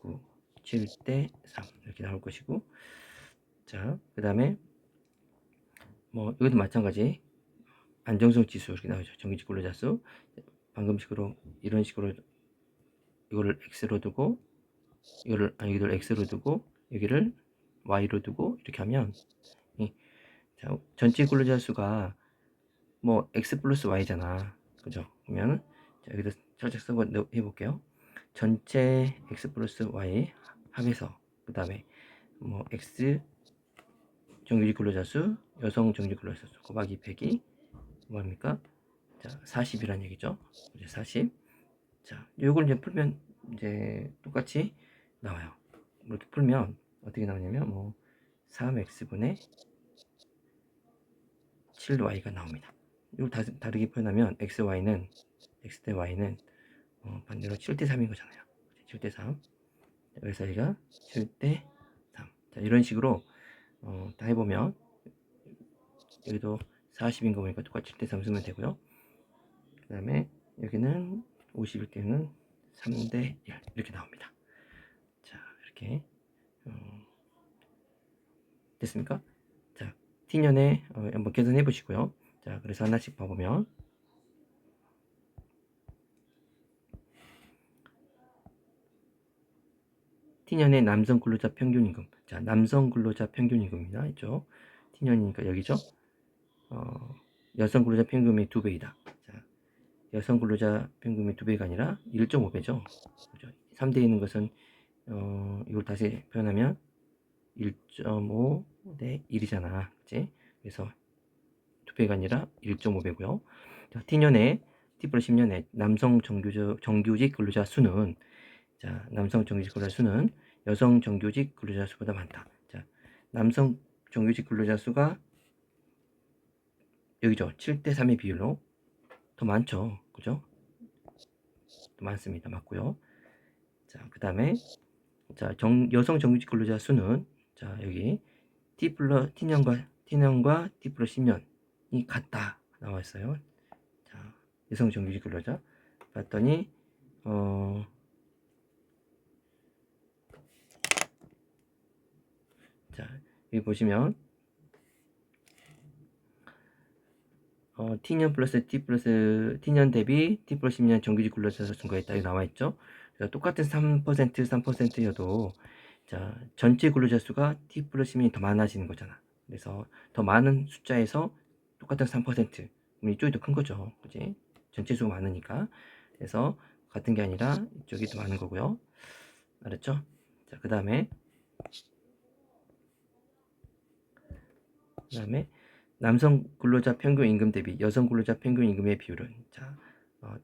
9 7대 3 이렇게 나올 것이고 자 그 다음에 뭐 이것도 마찬가지 안정성 지수 이렇게 나오죠. 정규직 근로자수 방금 식으로 이런 식으로 이거를 x로 두고 여기를 x로 두고 여기를 y로 두고 이렇게 하면 자 전체 근로자 수가 뭐 x 플러스 y잖아. 그죠? 그러면 자, 여기다 살짝 써보 해볼게요. 전체 x 플러스 y 합해서 그 다음에 뭐 x 정규직 근로자 수, 여성 정규직 근로자 수 곱하기 100이 뭐합니까? 자, 40이란 얘기죠. 이제 40. 자, 이걸 이제 풀면 이제 똑같이 나와요. 이렇게 풀면 어떻게 나오냐면 뭐 3x분의 7y가 나옵니다. 이걸 다르게 표현하면 x 대 y는 반대로 7대 3인 거잖아요. 7대 3. 그래서 여기가 7대 3. 자, 이런 식으로 다 해보면 여기도 40인 거 보니까 똑같이 7대 3 쓰면 되고요. 그 다음에 여기는 50일 때는 3대 1 이렇게 나옵니다. 자, 이렇게 됐습니까? 자, T년에 한번 계산해 보시고요. 자, 그래서 하나씩 봐보면 T년의 남성 근로자 평균임금. 자, 남성 근로자 평균임금입니다. 있죠? T년이니까 여기죠? 여성 근로자 평균임금의 2배이다. 자, 여성 근로자 평균임금의 2배가 아니라 1.5배죠. 그죠? 3대에 있는 것은 이걸 다시 표현하면 1.5 대 1이잖아. 그치? 그래서 2배가 아니라 1.5배고요. 자, T년에 T 플러스 10년에 남성 정규직 근로자 수는 자, 남성 정규직 근로자 수는 여성 정규직 근로자 수보다 많다. 자, 남성 정규직 근로자 수가 여기죠. 7대 3의 비율로 더 많죠. 그죠? 더 많습니다. 맞고요. 자, 그 다음에 자, 여성 정규직 근로자 수는 자, 여기 T년과 T 플러스 10년이 같다. 나와 있어요. 자, 여성 정규직 근로자 봤더니 자, 여기 보시면 T년 플러스 T년 대비 T 플러스 10년 정규직 근로자 수 증가했다. 이렇게 나와 있죠. 그래서 똑같은 3%여도 자, 전체 근로자 수가 T 플러스 10년이 더 많아지는 거잖아. 그래서 더 많은 숫자에서 똑같은 3%. 그럼 이쪽이 더 큰 거죠. 그지? 전체 수가 많으니까. 그래서 같은 게 아니라 이쪽이 더 많은 거고요. 알았죠? 자, 그다음에 남성 근로자 평균 임금 대비 여성 근로자 평균 임금의 비율은 자,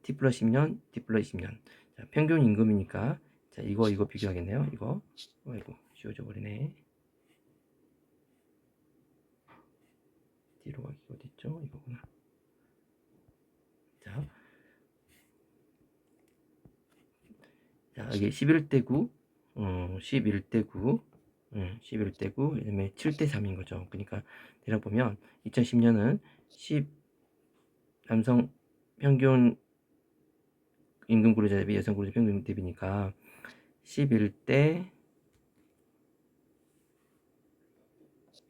T 플러스 10년, T 플러스 20년. 자, 평균 임금이니까 자, 이거 비교하겠네요. 이거. 아이고, 지워져 버리네. 뒤로 가기 어디 있죠? 이거구나. 자, 여기 11대 9, 11대 9, 11대 9, 그다음에 7대 3인 거죠. 그러니까 대략 보면 2010년은 10 남성 평균 임금 근로자 대비 여성 근로자 평균 임금 대비니까 11대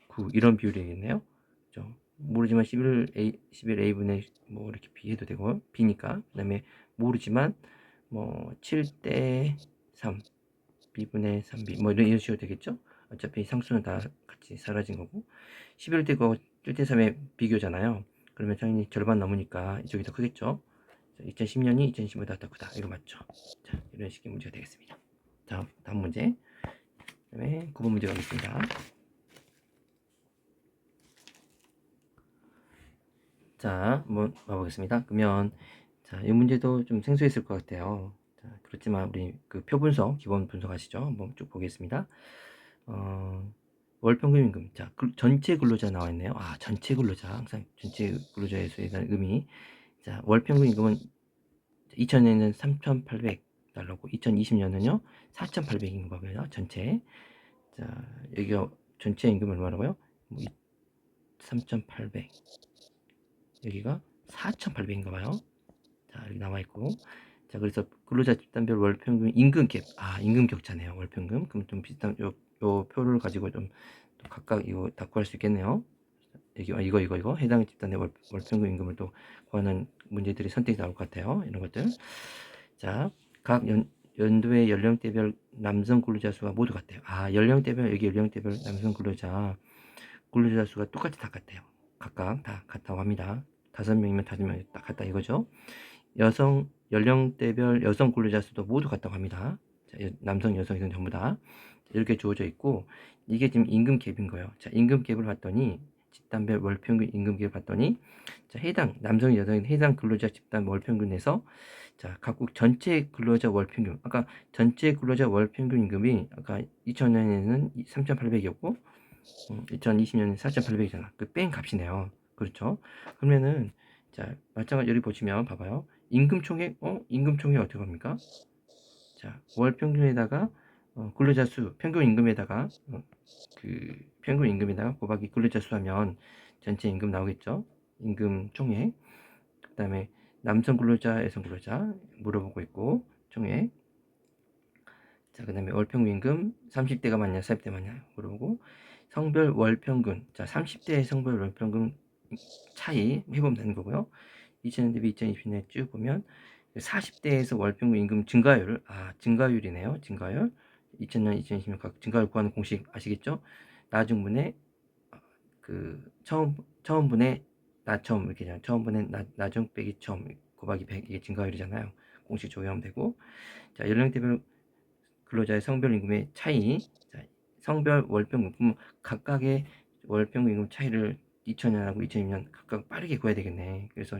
9 이런 비율이겠네요. 그죠? 모르지만 11A분의 뭐 이렇게 B해도 되고 B니까 그다음에 모르지만 뭐 7대 3 B분의 3B 뭐 이런 식으로 되겠죠? 어차피 상수는 다 같이 사라진 거고 11대 9 7대 3의 비교잖아요. 그러면 당연히 절반 넘으니까 이쪽이 더 크겠죠? 2010년이 2010보다 더 크다. 이거 맞죠? 자, 이런 식의 문제가 되겠습니다. 자, 다음 문제. 그다음에 9번 문제 가겠습니다. 자, 한번 봐보겠습니다. 그러면 자, 이 문제도 좀 생소했을 것 같아요. 자, 그렇지만 우리 그 표 분석, 기본 분석 아시죠? 한번 쭉 보겠습니다. 월 평균 임금. 자, 전체 근로자 나와 있네요. 아, 전체 근로자. 항상 전체 근로자의 수에 대한 의미. 자, 월 평균 임금은 2000년에는 3,800달러고 2020년은요 4,800인 거고요. 전체. 자, 여기가 전체 임금 얼마라고요? 3,800. 여기가 4,800인가 봐요. 자, 여기 나와 있고. 자, 그래서 근로자 집단별 월 평균 임금 갭. 아, 임금 격차네요. 월 평균. 그럼 좀 비슷한 요 표를 가지고 좀 각각 이거 다 구할 수 있겠네요. 여기 이거 해당 집단의 월 평균 임금을 또 구하는 문제들이 선택이 나올 것 같아요. 이런 것들. 자, 각 연도의 연령대별 남성 근로자 수가 모두 같아요. 아, 연령대별 여기 연령대별 남성 근로자 수가 똑같이 다 같아요. 각각 다 같다고 합니다. 5명이면 5명이 딱 같다 이거죠. 여성 연령대별 여성 근로자 수도 모두 같다고 합니다. 자, 남성, 여성 전부 다 이렇게 주어져 있고 이게 지금 임금 갭인 거예요. 자, 임금 갭을 봤더니 집단별 월평균 임금 갭을 봤더니 자, 해당 남성, 여성 해당 근로자 집단 월평균에서 자, 각국 전체 근로자 월평균 아까 전체 근로자 월평균 임금이 아까 2000년에는 3,800이었고 2020년에 4,800이잖아. 그 뺀 값이네요. 그렇죠? 그러면은 자, 마찬가지 여기 보시면 봐봐요. 임금 총액 임금 총액 어떻게 합니까? 자, 월 평균에다가 근로자 수 평균 임금에다가 그 평균 임금에다가 곱하기 근로자 수 하면 전체 임금 나오겠죠? 임금 총액. 그다음에 남성 근로자, 여성 근로자 물어보고 있고 총액. 자, 그다음에 월 평균 임금 30대가 맞냐, 40대 맞냐 물어보고 성별 월 평균. 자, 30대의 성별 월 평균 차이 해보면 되는 거고요. 2000년 대비 2020년에 쭉 보면 40대에서 월평균 임금 증가율, 증가율이네요. 증가율. 2000년, 2020년 각 증가율 구하는 공식 아시겠죠? 나중분의 처음분의 나처음 이렇게 처음분의 나중 빼기 처음 곱하기 100 이게 증가율이잖아요. 공식 적용하면 되고. 자, 연령대별 근로자의 성별 임금의 차이. 자, 성별 월평균 각각의 월평균 임금 차이를 2000년하고 2002년 각각 빠르게 구해야 되겠네. 그래서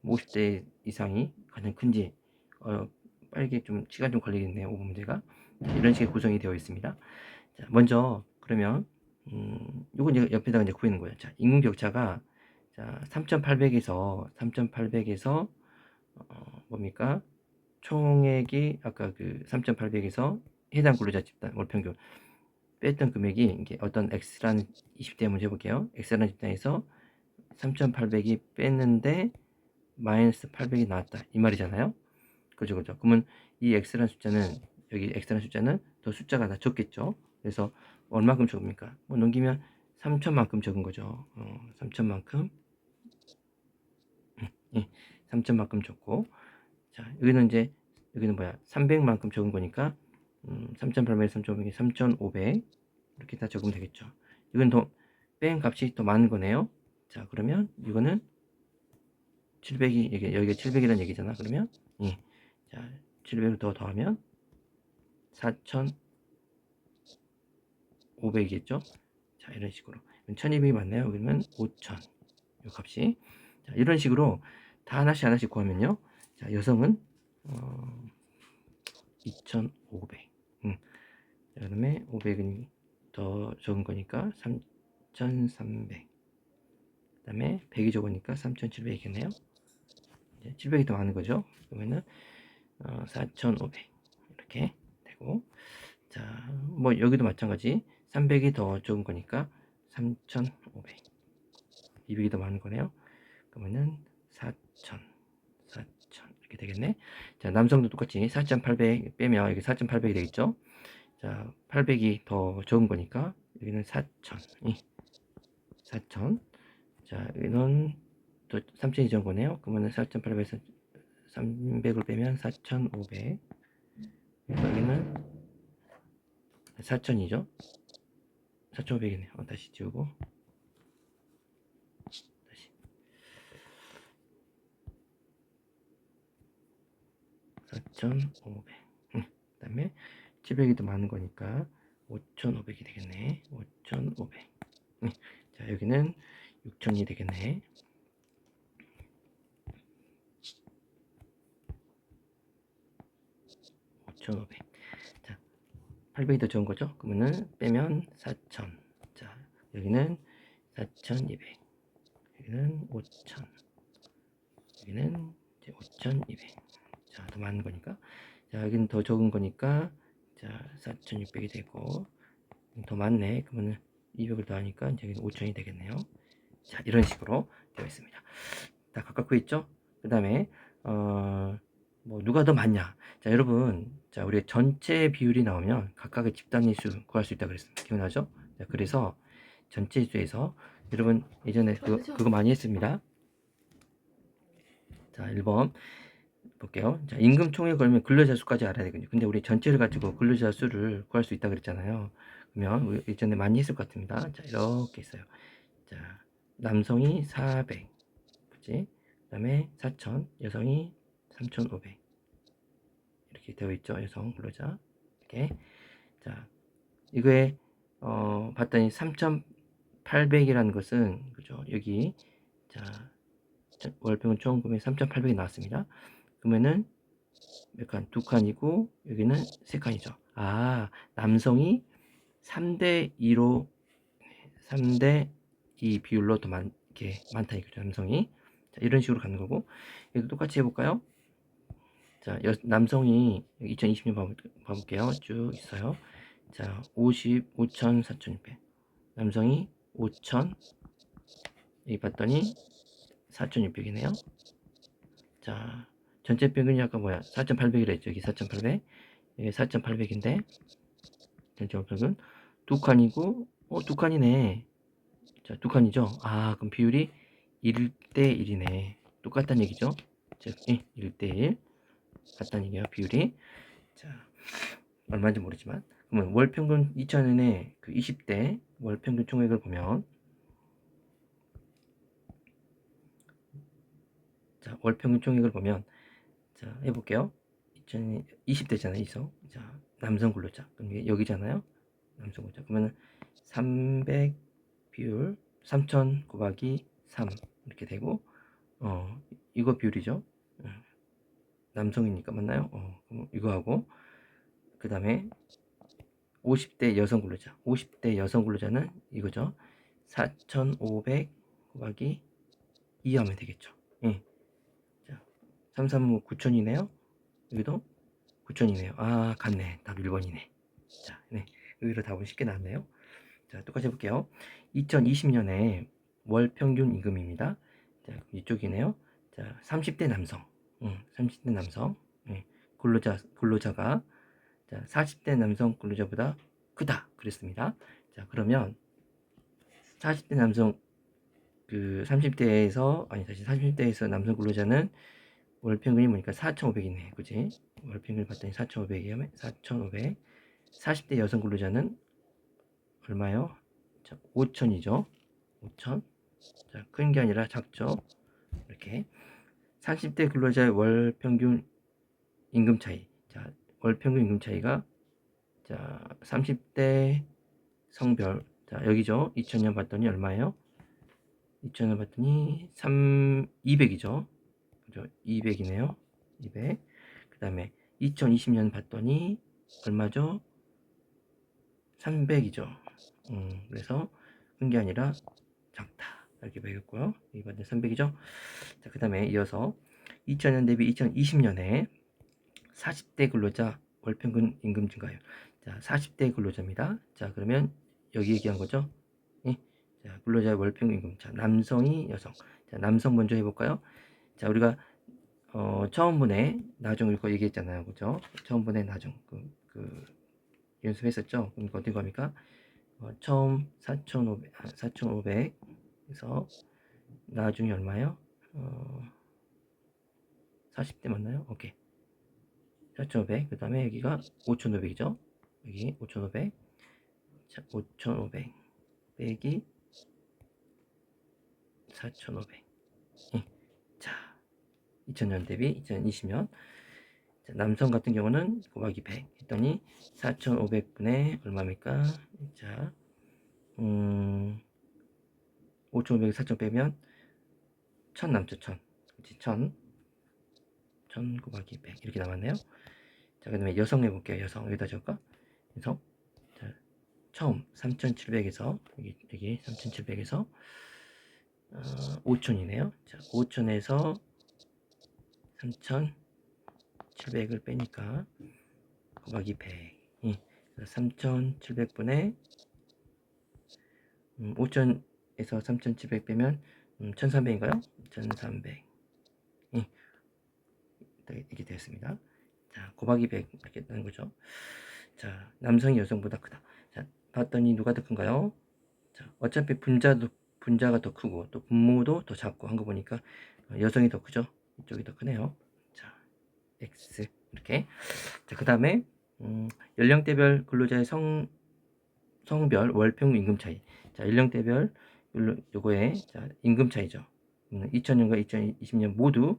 50대 이상이 가장 큰지 빠르게 좀 시간 좀 걸리겠네요. 5분 문제가. 이런 식의 구성이 되어 있습니다. 자, 먼저 그러면 요거 이제 옆에다가 이제 구하는 거예요. 자, 임금 격차가 자, 3,800에서 뭡니까? 총액이 아까 그 3,800에서 해당 근로자 집단 월평균 뺐던 금액이 이게 어떤 X라는 20대 문제 해볼게요. X라는 집단에서 3,800이 뺐는데 마이너스 800이 나왔다 이 말이잖아요. 그죠. 그러면 이 X라는 숫자는 여기 X라는 숫자는 더 숫자가 다 적겠죠. 그래서 얼마큼 적습니까? 뭐 넘기면 3천만큼 적은 거죠. 3천만큼. 예, 3천만큼 적고. 자, 여기는 이제, 여기는 뭐야? 300만큼 적은 거니까, 3,800, 3,500, 3,500. 이렇게 다 적으면 되겠죠. 이건 더, 뺀 값이 더 많은 거네요. 자, 그러면 이거는 700이, 여기가 700이라는 얘기잖아. 그러면, 예. 자, 700을 더 더하면 4,500이겠죠. 자, 이런 식으로. 1200이 맞나요? 그러면 5,000. 이 값이. 자, 이런 식으로 다 하나씩 구하면요. 자, 여성은, 2,500. 그 다음에 500은 더 적은 거니까 3,300. 그 다음에 100이 적으니까 3,700이겠네요. 700이 더 많은 거죠. 그러면은 4,500 이렇게 되고, 자, 뭐 여기도 마찬가지 300이 더 적은 거니까 3,500, 200이 더 많은 거네요. 그러면은 4,000 이렇게 되겠네. 자, 남성도 똑같이 4,800 빼면 여기 4,800이 되겠죠. 자, 800이 더 적은 거니까 여기는 4,000이 4,000. 자, 여기는 또 3,000이 적은 거네요. 그러면은 4,800에서 300을 빼면 4,500. 여기는 4,000이죠. 4,500이네요. 다시 지우고 다시 4,500. 그 다음에 700이 더 많은 거니까 5,500이 되겠네. 5,500. 자, 여기는 6,000이 되겠네. 5,500. 자, 800이 더 적은 거죠? 그러면은 빼면 4,000. 자, 여기는 4,200. 여기는 5,000. 여기는 이제 5,200. 자, 더 많은 거니까. 자, 여기는 더 적은 거니까. 자, 4,600이 되고. 더 많네. 그러면은 200을 더하니까 이제 5,000이 되겠네요. 자, 이런 식으로 되어 있습니다. 다 각각 구했죠? 그 다음에 뭐 누가 더 많냐? 자, 여러분, 자, 우리 전체 비율이 나오면 각각의 집단위수 구할 수 있다 그랬습니다. 기억나죠? 자, 그래서 전체수에서 여러분 예전에 그거 많이 했습니다. 자, 1번 볼게요. 자, 임금 총액 걸면 근로자 수까지 알아야 되거든요. 근데 우리 전체를 가지고 근로자 수를 구할 수 있다 그랬잖아요. 그러면 우리 예전에 많이 했을 것 같습니다. 자, 이렇게 있어요. 자, 남성이 400, 그치? 그 다음에 4,000, 여성이 3,500 이렇게 되어 있죠. 여성 근로자 이렇게. 자, 이거에 봤더니 3,800이라는 것은 그죠? 여기 자, 월평균 총금액 3,800이 나왔습니다. 그러면은 몇 칸? 두 칸이고 여기는 세 칸이죠. 아, 남성이 3대 2로 3대 2 비율로 더 많게 많다 이거죠. 남성이. 자, 이런 식으로 가는 거고. 얘도 똑같이 해볼까요? 자, 남성이 2020년 봐볼게요. 쭉 있어요. 자, 50, 5,000, 4,600. 남성이 5,000, 여기 봤더니 4,600이네요. 자, 전체 평균이 아까 뭐야? 4,800이라 했죠. 여기 4,800. 여기 4,800인데, 전체 평균 두 칸이고, 두 칸이네. 자, 두 칸이죠. 아, 그럼 비율이 1대 1이네. 똑같다는 얘기죠. 즉, 1대 1. 같다는 얘기야, 비율이. 자, 얼마인지 모르지만. 그러면 월 평균 2,000원에 그 20대 월 평균 총액을 보면, 자, 월 평균 총액을 보면, 자, 해볼게요. 20대잖아요, 이성. 자, 남성 근로자. 그럼 이게 여기잖아요. 남성 근로자. 그러면 300 비율 3,000 곱하기 3 이렇게 되고, 이거 비율이죠. 남성이니까 맞나요? 그럼 이거 하고, 그 다음에 50대 여성 근로자. 50대 여성 근로자는 이거죠. 4,500 곱하기 2 하면 되겠죠. 예. 자, 3, 3, 9,000이네요. 여기도 9,000이네요. 아, 같네. 답 1번이네. 자, 네. 여기로 답은 쉽게 나왔네요. 자, 똑같이 해볼게요. 2020년에 월 평균 임금입니다. 자, 이쪽이네요. 자, 30대 남성. 30대 남성. 네. 근로자가 자, 40대 남성 근로자보다 크다 그랬습니다. 자, 그러면 40대 남성 30대에서 아니 다시 30대에서 남성 근로자는 월 평균이 뭐니까 4,500이네. 그지? 월 평균 봤더니 4,500이면 4,500. 40대 여성 근로자는 얼마요? 자, 5,000이죠. 5,000. 자, 큰 게 아니라 작죠. 이렇게 30대 근로자의 월 평균 임금 차이. 자, 월 평균 임금 차이가 자, 30대 성별. 자, 여기죠. 2000년 봤더니 얼마예요? 2000년 봤더니 200이죠. 그죠? 200이네요. 200. 그다음에 2020년 봤더니 얼마죠? 300이죠. 그래서 큰 게 아니라 작다. 이렇게 배웠고요. 이번에 300이죠. 자, 그다음에 이어서 2000년 대비 2020년에 40대 근로자 월평균 임금 증가율. 자, 40대 근로자입니다. 자, 그러면 여기 얘기한 거죠. 예? 자, 근로자의 월평균 임금. 자, 남성이 여성. 자, 남성 먼저 해볼까요? 자, 우리가 처음 분에 나중 이거 얘기했잖아요. 그죠? 처음 분에 나중 연습했었죠. 그럼 어떻게 합니까? 처음 4,500에서 나중에 얼마요? 40대 맞나요? 오케이. 4,500. 그 다음에 여기가 5,500이죠. 여기 5,500. 자, 5,500 빼기 4,500. 예. 자, 2000년 대비 2020년. 자, 남성 같은 경우는 곱하기 100 했더니 4,500분의 얼마입니까? 자, 5,500, 4,000 빼면 1000 남죠. 1000. 그치? 1000 곱하기 100 이렇게 남았네요. 자, 그 다음에 여성 해볼게요. 여성 여기다 적을까? 여성. 자, 처음 3,700에서 여기 3,700에서 5,000이네요. 자, 5,000에서 3,700을 빼니까 곱하기 100이 3,700분의 5,000에서 3,700 빼면 1,300인가요? 1,300 이렇게 되었습니다. 자, 곱하기 100 이렇게 되는 거죠. 자, 남성이 여성보다 크다. 자, 봤더니 누가 더 큰가요? 자, 어차피 분자가 더 크고 또 분모도 더 작고 한 거 보니까 여성이 더 크죠. 이쪽이 더 크네요. 자, X 이렇게. 자, 그 다음에 연령대별 근로자의 성별 월평균 임금 차이. 자, 연령대별 요거에 자, 임금 차이죠. 2000년과 2020년 모두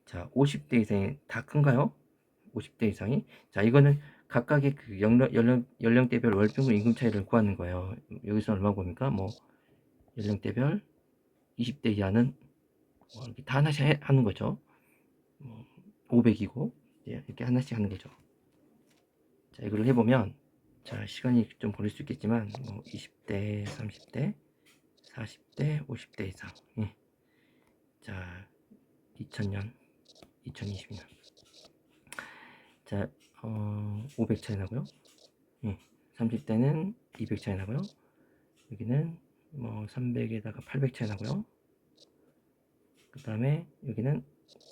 자, 50대 이상이 다 큰가요? 50대 이상이. 자, 이거는 각각의 그 연령대별 월평균 임금 차이를 구하는 거예요. 여기서 얼마 봅니까? 뭐 연령대별 20대 이하는 뭐 이렇게 다 하나씩 하는 거죠. 500이고 이렇게 하나씩 하는 거죠. 자, 이걸 해보면 자, 시간이 좀 걸릴 수 있겠지만 뭐 20대, 30대, 40대, 50대 이상. 예. 자, 2000년, 2020년. 자, 500 차이 나고요. 예. 30대는 200 차이 나고요. 여기는 뭐 300에다가 800 차이 나고요. 그 다음에 여기는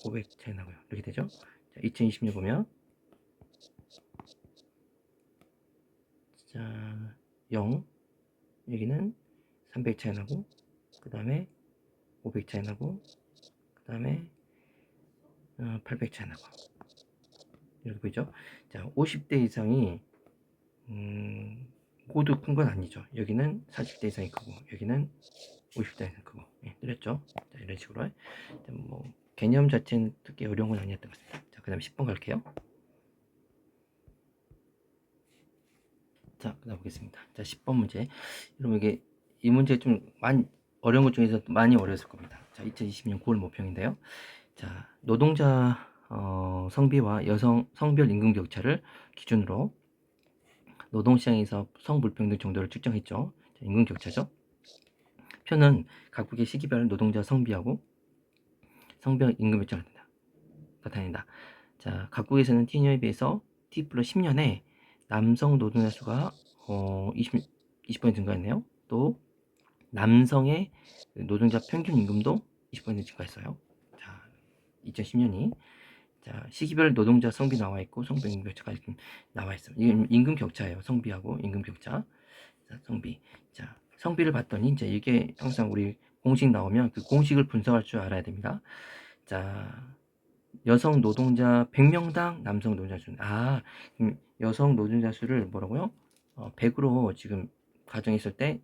500 차이 나고요. 이렇게 되죠. 자, 2020년 보면 자, 0 여기는 300 차이 나고 그 다음에 500 차이 나고 그 다음에 800 차이 나고 이렇게 보이죠. 자, 50대 이상이 모두 큰 건 아니죠. 여기는 40대 이상이 크고 여기는 50대 이상이 크고 그랬죠. 자, 이런 식으로 뭐 개념 자체는 특히 어려운 건 아니었던 것 같습니다. 자, 그 다음에 10번 갈게요. 자, 그 다음 보겠습니다. 자, 10번 문제. 여러분 이게 이 문제 좀 많이 어려운 것 중에서 많이 어려웠을 겁니다. 자, 2020년 9월 모평인데요. 자, 노동자 성비와 여성 성별 임금 격차를 기준으로 노동시장에서 성불평등 정도를 측정했죠. 자, 임금 격차죠. 표는 각국의 시기별 노동자 성비하고 성별 임금 격차를 나타낸다. 자, 각국에서는 T년에 비해서 T 플러스 10년에 남성 노동자 수가 20% 증가했네요. 또 남성의 노동자 평균 임금도 20% 증가했어요. 자, 2010년이 자, 시기별 노동자 성비 나와 있고 성비 임금 격차가 지금 나와 있어요. 이게 임금 격차예요. 성비하고 임금 격차. 자, 성비. 자, 성비를 봤더니 이제 이게 항상 우리 공식 나오면 그 공식을 분석할 줄 알아야 됩니다. 자, 여성 노동자 100명당 남성 노동자 수. 여성 노동자 수를 뭐라고요? 100으로 지금 가정했을 때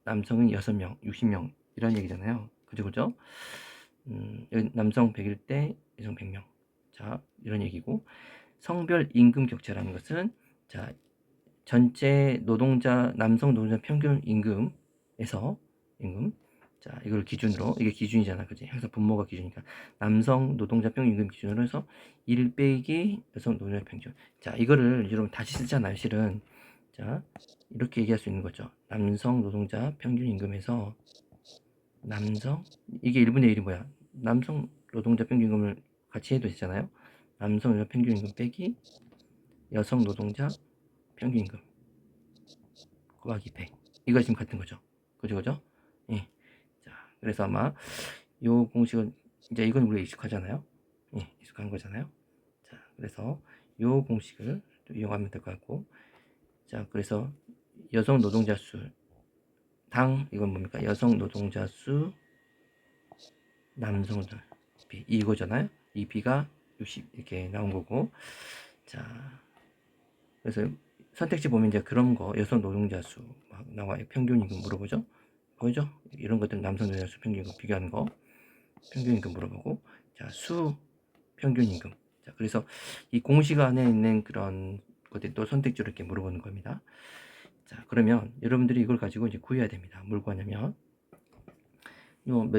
남성은 6명, 60명 이런 얘기잖아요. 그죠? 여기 남성 100일 때 여성 100명. 자, 이런 얘기고, 성별 임금 격차라는 것은 자, 전체 노동자 남성 노동자 평균 임금에서 임금, 자, 이걸 기준으로, 이게 기준이잖아, 그지? 항상 분모가 기준이니까 남성 노동자 평균 임금 기준으로 해서 1 빼기 여성 노동자 평균. 자, 이거를 여러분 다시 쓰잖아요, 실은. 자, 이렇게 얘기할 수 있는 거죠. 남성 노동자 평균 임금에서 남성, 이게 1분의 1이 뭐야? 남성 노동자 평균 임금을 같이 해도 되잖아요. 남성 노동자 평균 임금 빼기 여성 노동자 평균 임금 곱하기 100. 이거 지금 같은 거죠. 그죠? 예. 자, 그래서 아마 요 공식은 이제 이건 우리가 익숙하잖아요. 예, 익숙한 거잖아요. 자, 그래서 요 공식을 또 이용하면 될 것 같고, 자, 그래서 여성 노동자 수 당 이건 뭡니까? 여성 노동자 수 남성 노동자 비 이거잖아요. 이 비가 60 이렇게 나온 거고, 자, 그래서 선택지 보면 이제 그런 거 여성 노동자 수 막 나와요. 평균 임금 물어보죠. 보이죠? 이런 것들 남성 노동자 수 평균 임금 비교하는 거 평균 임금 물어보고, 자, 수 평균 임금. 자, 그래서 이 공식 안에 있는 그런 것들이 또 선택지로 이렇게 물어보는 겁니다. 자, 그러면 여러분들이 이걸 가지고 이제 구해야 됩니다. 뭘 구하냐면 요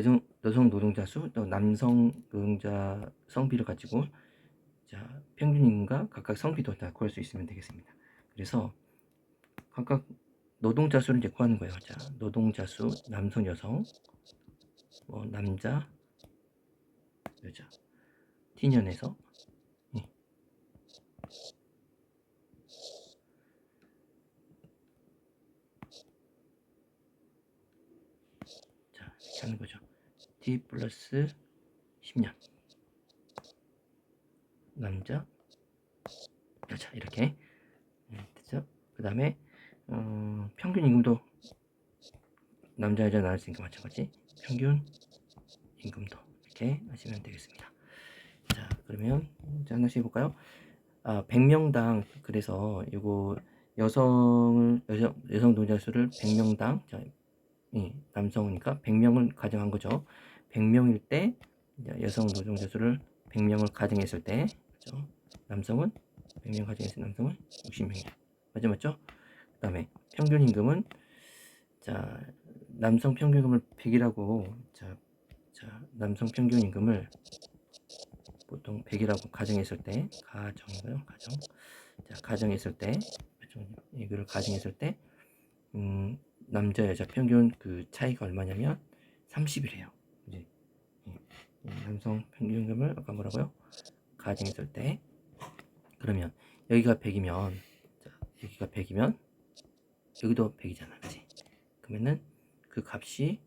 여성 노동자 수 또 남성 노동자 성비를 가지고 자, 평균 임금과 각각 성비도 다 구할 수 있으면 되겠습니다. 그래서 각각 노동자 수를 이제 구하는 거예요. 자, 노동자 수 남성 여성 남자 여자 T년에서 예. 자, 이렇게 하는 거죠. T 플러스 10년 남자 여자 이렇게 됐죠? 그 다음에 평균 임금도 남자 여자 나눴으니까 마찬가지 평균 임금도 이렇게 하시면 되겠습니다. 자, 그러면 하나씩 해볼까요? 100명당 그래서 이거 여성 노동자 수를 100명당 자, 남성이니까 100명을 가정한 거죠. 100명일 때 여성 노동자 수를 100명을 가정했을 때 그렇죠? 남성은 100명 가정했을 때 남성은 60명이야. 맞죠? 그 다음에 평균 임금은 자, 남성 평균 임금을 100이라고 자, 남성 평균 임금을 보통 100이라고 가정했을 때 가정이고요. 가정했을 때 이거를 가정했을 때 남자 여자 평균 그 차이가 얼마냐면 30이래요. 이제 남성 평균 임금을 아까 뭐라고요? 가정했을 때 그러면 여기가 100이면 자, 여기가 100이면 여기도 100이잖아. 그치? 그러면은 그 값이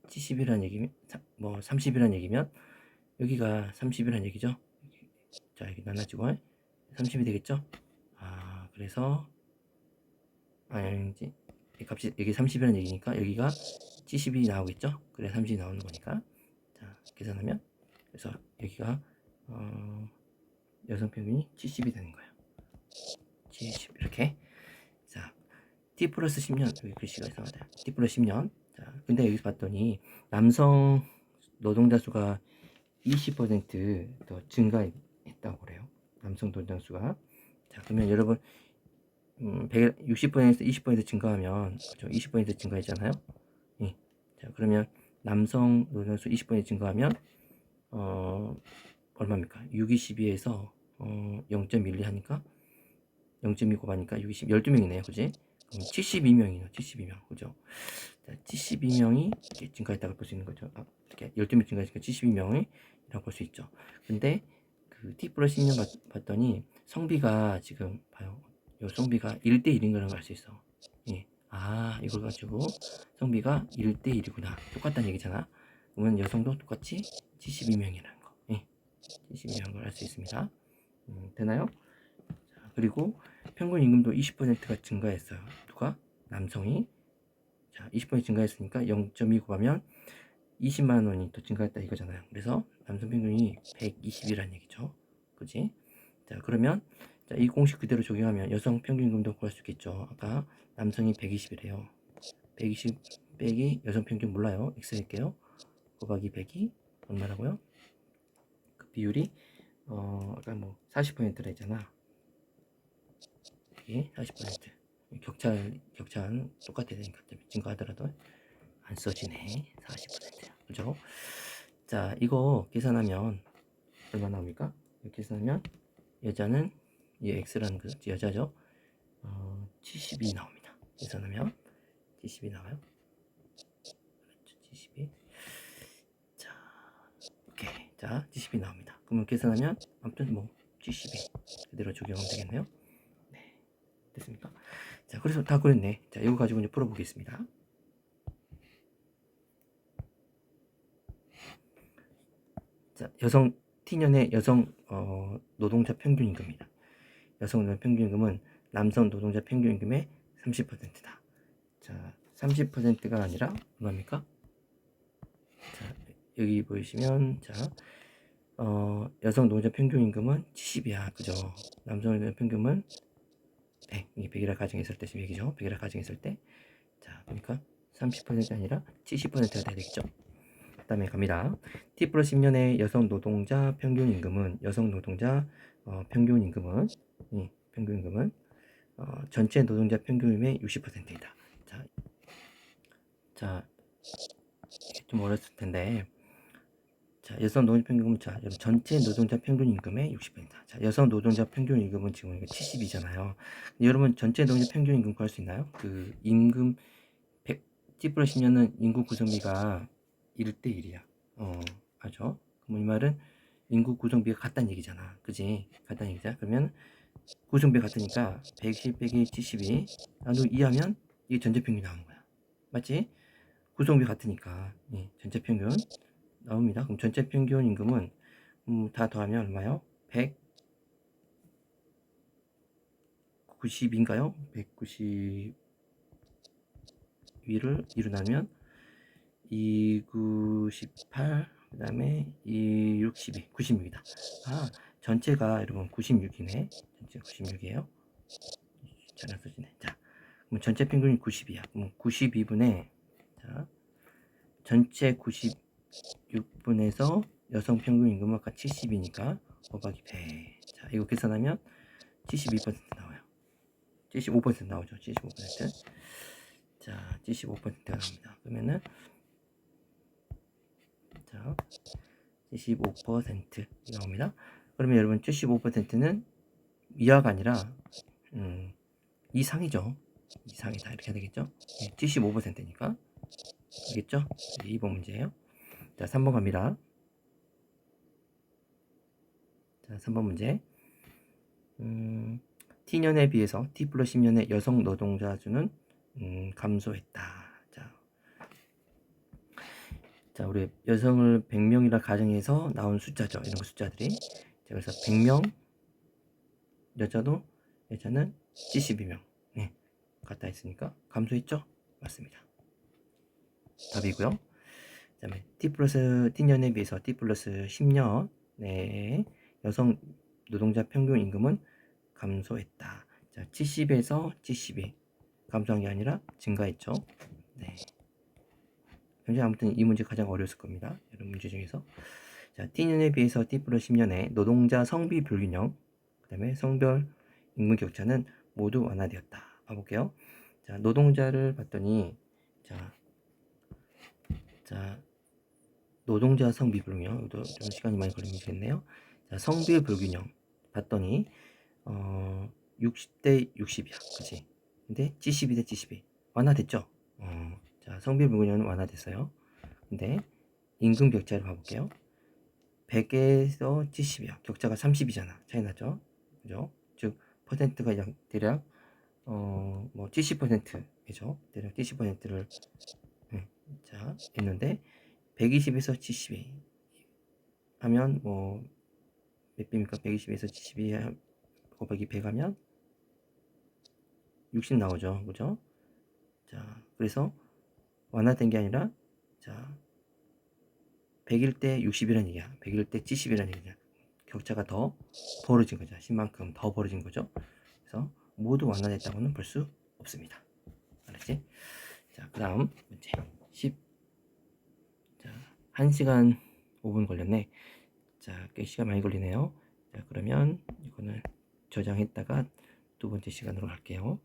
70이라는 얘기면 30이라는 얘기면 여기가 30이라는 얘기죠. 자, 여기 나눠지고 30이 되겠죠? 그래서 아니지 이 값이 여기 30이라는 얘기니까 여기가 70이 나오겠죠? 그래 30이 나오는 거니까 자, 계산하면 그래서 여기가 여성 평균이 70이 되는 거예요. 70 이렇게. 자, T 플러스 10년 여기 글씨가 이상하다. T 플러스 10년. 자, 근데 여기서 봤더니 남성 노동자 수가 20%더 증가했다고 그래요. 남성 노동자 수가. 자, 그러면 여러분 60%에서 20% 증가하면 그렇죠? 20% 증가했잖아요. 예. 자, 그러면 남성 노동자 수 20% 증가하면 얼마입니까? 6, 12에서 0.12 하니까 0.2 곱하니까 6, 20, 12명이네요. 그지? 그럼 72명이네요. 72명. 그죠? 자, 72명이 이렇게 증가했다고 볼 수 있는 거죠. 이렇게 12명 증가했으니까 72명이라고 볼 수 있죠. 근데 그 T 플러스 10년 봤더니 성비가 지금 봐요. 요 성비가 1대1인 걸 알 수 있어. 예. 이걸 가지고 성비가 1대1이구나. 똑같다는 얘기잖아. 그러면 여성도 똑같이 72명이라는 거. 예. 72라는 걸 알 수 있습니다. 되나요? 자, 그리고 평균 임금도 20%가 증가했어요. 누가? 남성이. 자, 20% 증가했으니까 0.2 곱하면 20만 원이 또 증가했다 이거잖아요. 그래서 남성 평균이 120이라는 얘기죠. 그지? 자, 그러면 자, 이 공식 그대로 적용하면 여성 평균 임금도 구할 수 있겠죠. 아까 남성이 120이래요. 120 빼기 여성 평균 몰라요. x 할게요. 곱하기 100이 얼마라고요? 그 비율이 아까 뭐 40%라 했잖아. 이게 40%. 격차는 똑같아야 되니까 증가하더라도 안 써지네. 40%야. 그죠? 자, 이거 계산하면 얼마 나옵니까? 이렇게 계산하면 여자는 이 x라는 거 여자죠. 72 나옵니다. 계산하면 72 나와요. 그렇죠, 72. 자, 오케이. 자, 72 나옵니다. 그러면 계산하면 아무튼 뭐 72 그대로 적용하면 되겠네요. 네, 됐습니까? 자, 그래서 다 그랬네. 자, 이거 가지고 이제 풀어보겠습니다. 자, T년의 여성 노동자 평균임금입니다. 여성 노동자 평균임금은 남성 노동자 평균임금의 30%다. 자, 30%가 아니라 얼마입니까? 자, 여기 보시면 자, 여성 노동자 평균임금은 70이야. 그죠? 남성 노동자 평균은 100. 이게 100이라 가정했을 때 100이죠. 100이라 가정했을 때. 자, 그러니까 30% 아니라 70%가 돼야 되겠죠. 그 다음에 갑니다. T 플러스 10년의 여성 노동자 평균임금은 평균임금은 전체 노동자 평균임의 60%이다. 자, 이게 좀 어렸을 텐데, 자, 여성 노동자 평균임금, 자, 전체 노동자 평균임금의 60%입니다. 자, 여성 노동자 평균임금은 지금 70이잖아요. 여러분 전체 노동자 평균임금 구할 수 있나요? 그 임금 100, T 플러스 10년은 인구 구성비가 1대 1이야. 알죠? 그럼 이 말은 인구 구성비가 같다는 얘기잖아. 그지? 같다는 얘기잖아. 그러면 구성비가 같으니까 110 빼기 72 나누 2하면 이게 전체 평균이 나오는 거야. 맞지? 구성비 같으니까 예, 전체 평균 나옵니다. 그럼 전체 평균 임금은 다 더하면 얼마요? 190인가요? 190 위를 2로 나누면 298, 그 다음에 262, 96이다. 아, 전체가 여러분 96이네. 전체 96이에요. 잘 안 써지네. 자, 그럼 전체 평균이 90이야. 그럼 92분의, 자, 전체 96분에서 여성 평균 임금은 아까 70이니까 곱하기 100. 자, 이거 계산하면 72% 나와요. 75% 나오죠. 75%. 자, 75%가 나옵니다. 그러면은 자, 75% 나옵니다. 그러면 여러분 75%는 이하가 아니라 이상이죠. 이상이다 이렇게 되겠죠. 75%니까 알겠죠? 2번 문제예요. 자, 3번 갑니다. 자, 3번 문제. T년에 비해서 T 플러스 10년의 여성 노동자 수는 감소했다. 자, 우리 여성을 100명이라 가정해서 나온 숫자죠. 이런 거 숫자들이. 자, 그래서 100명, 여자는 72명. 네, 같다 했으니까 감소했죠? 맞습니다. 답이고요. 그 다음에 T년에 비해서 T 플러스 10년 네, 여성 노동자 평균 임금은 감소했다. 자, 70에서 72 감소한 게 아니라 증가했죠. 네. 굉장히 아무튼 이 문제 가장 어려웠을 겁니다. 이런 문제 중에서. 자, T년에 비해서 T 플러스 10년에 노동자 성비 불균형, 그 다음에 성별 임금 격차는 모두 완화되었다. 봐볼게요. 자, 노동자를 봤더니, 자, 노동자 성비 불균형, 이것도 좀 시간이 많이 걸리면 되겠네요. 자, 성비 불균형 봤더니, 60대 60이야. 그치? 근데 72대 72. 완화됐죠? 자, 성비 불균형은 완화됐어요. 근데 임금 격차를 봐볼게요. 100에서 70이야. 격차가 30이잖아. 차이 나죠? 그죠? 즉, 퍼센트가 대략, 뭐, 70%죠. 대략 70%를, 자, 했는데, 120에서 72 하면, 뭐, 몇 배입니까? 120에서 72 곱하기 100 하면 60 나오죠. 그죠? 자, 그래서 완화된 게 아니라, 자, 100일 때 60이라는 얘기야. 100일 때 70이라는 얘기야. 격차가 더 벌어진 거죠. 10만큼 더 벌어진 거죠. 그래서 모두 완화됐다고는 볼 수 없습니다. 알았지? 자, 그 다음 문제 10. 자, 1시간 5분 걸렸네. 자, 꽤 시간 많이 걸리네요. 자, 그러면 이거는 저장했다가 두 번째 시간으로 갈게요.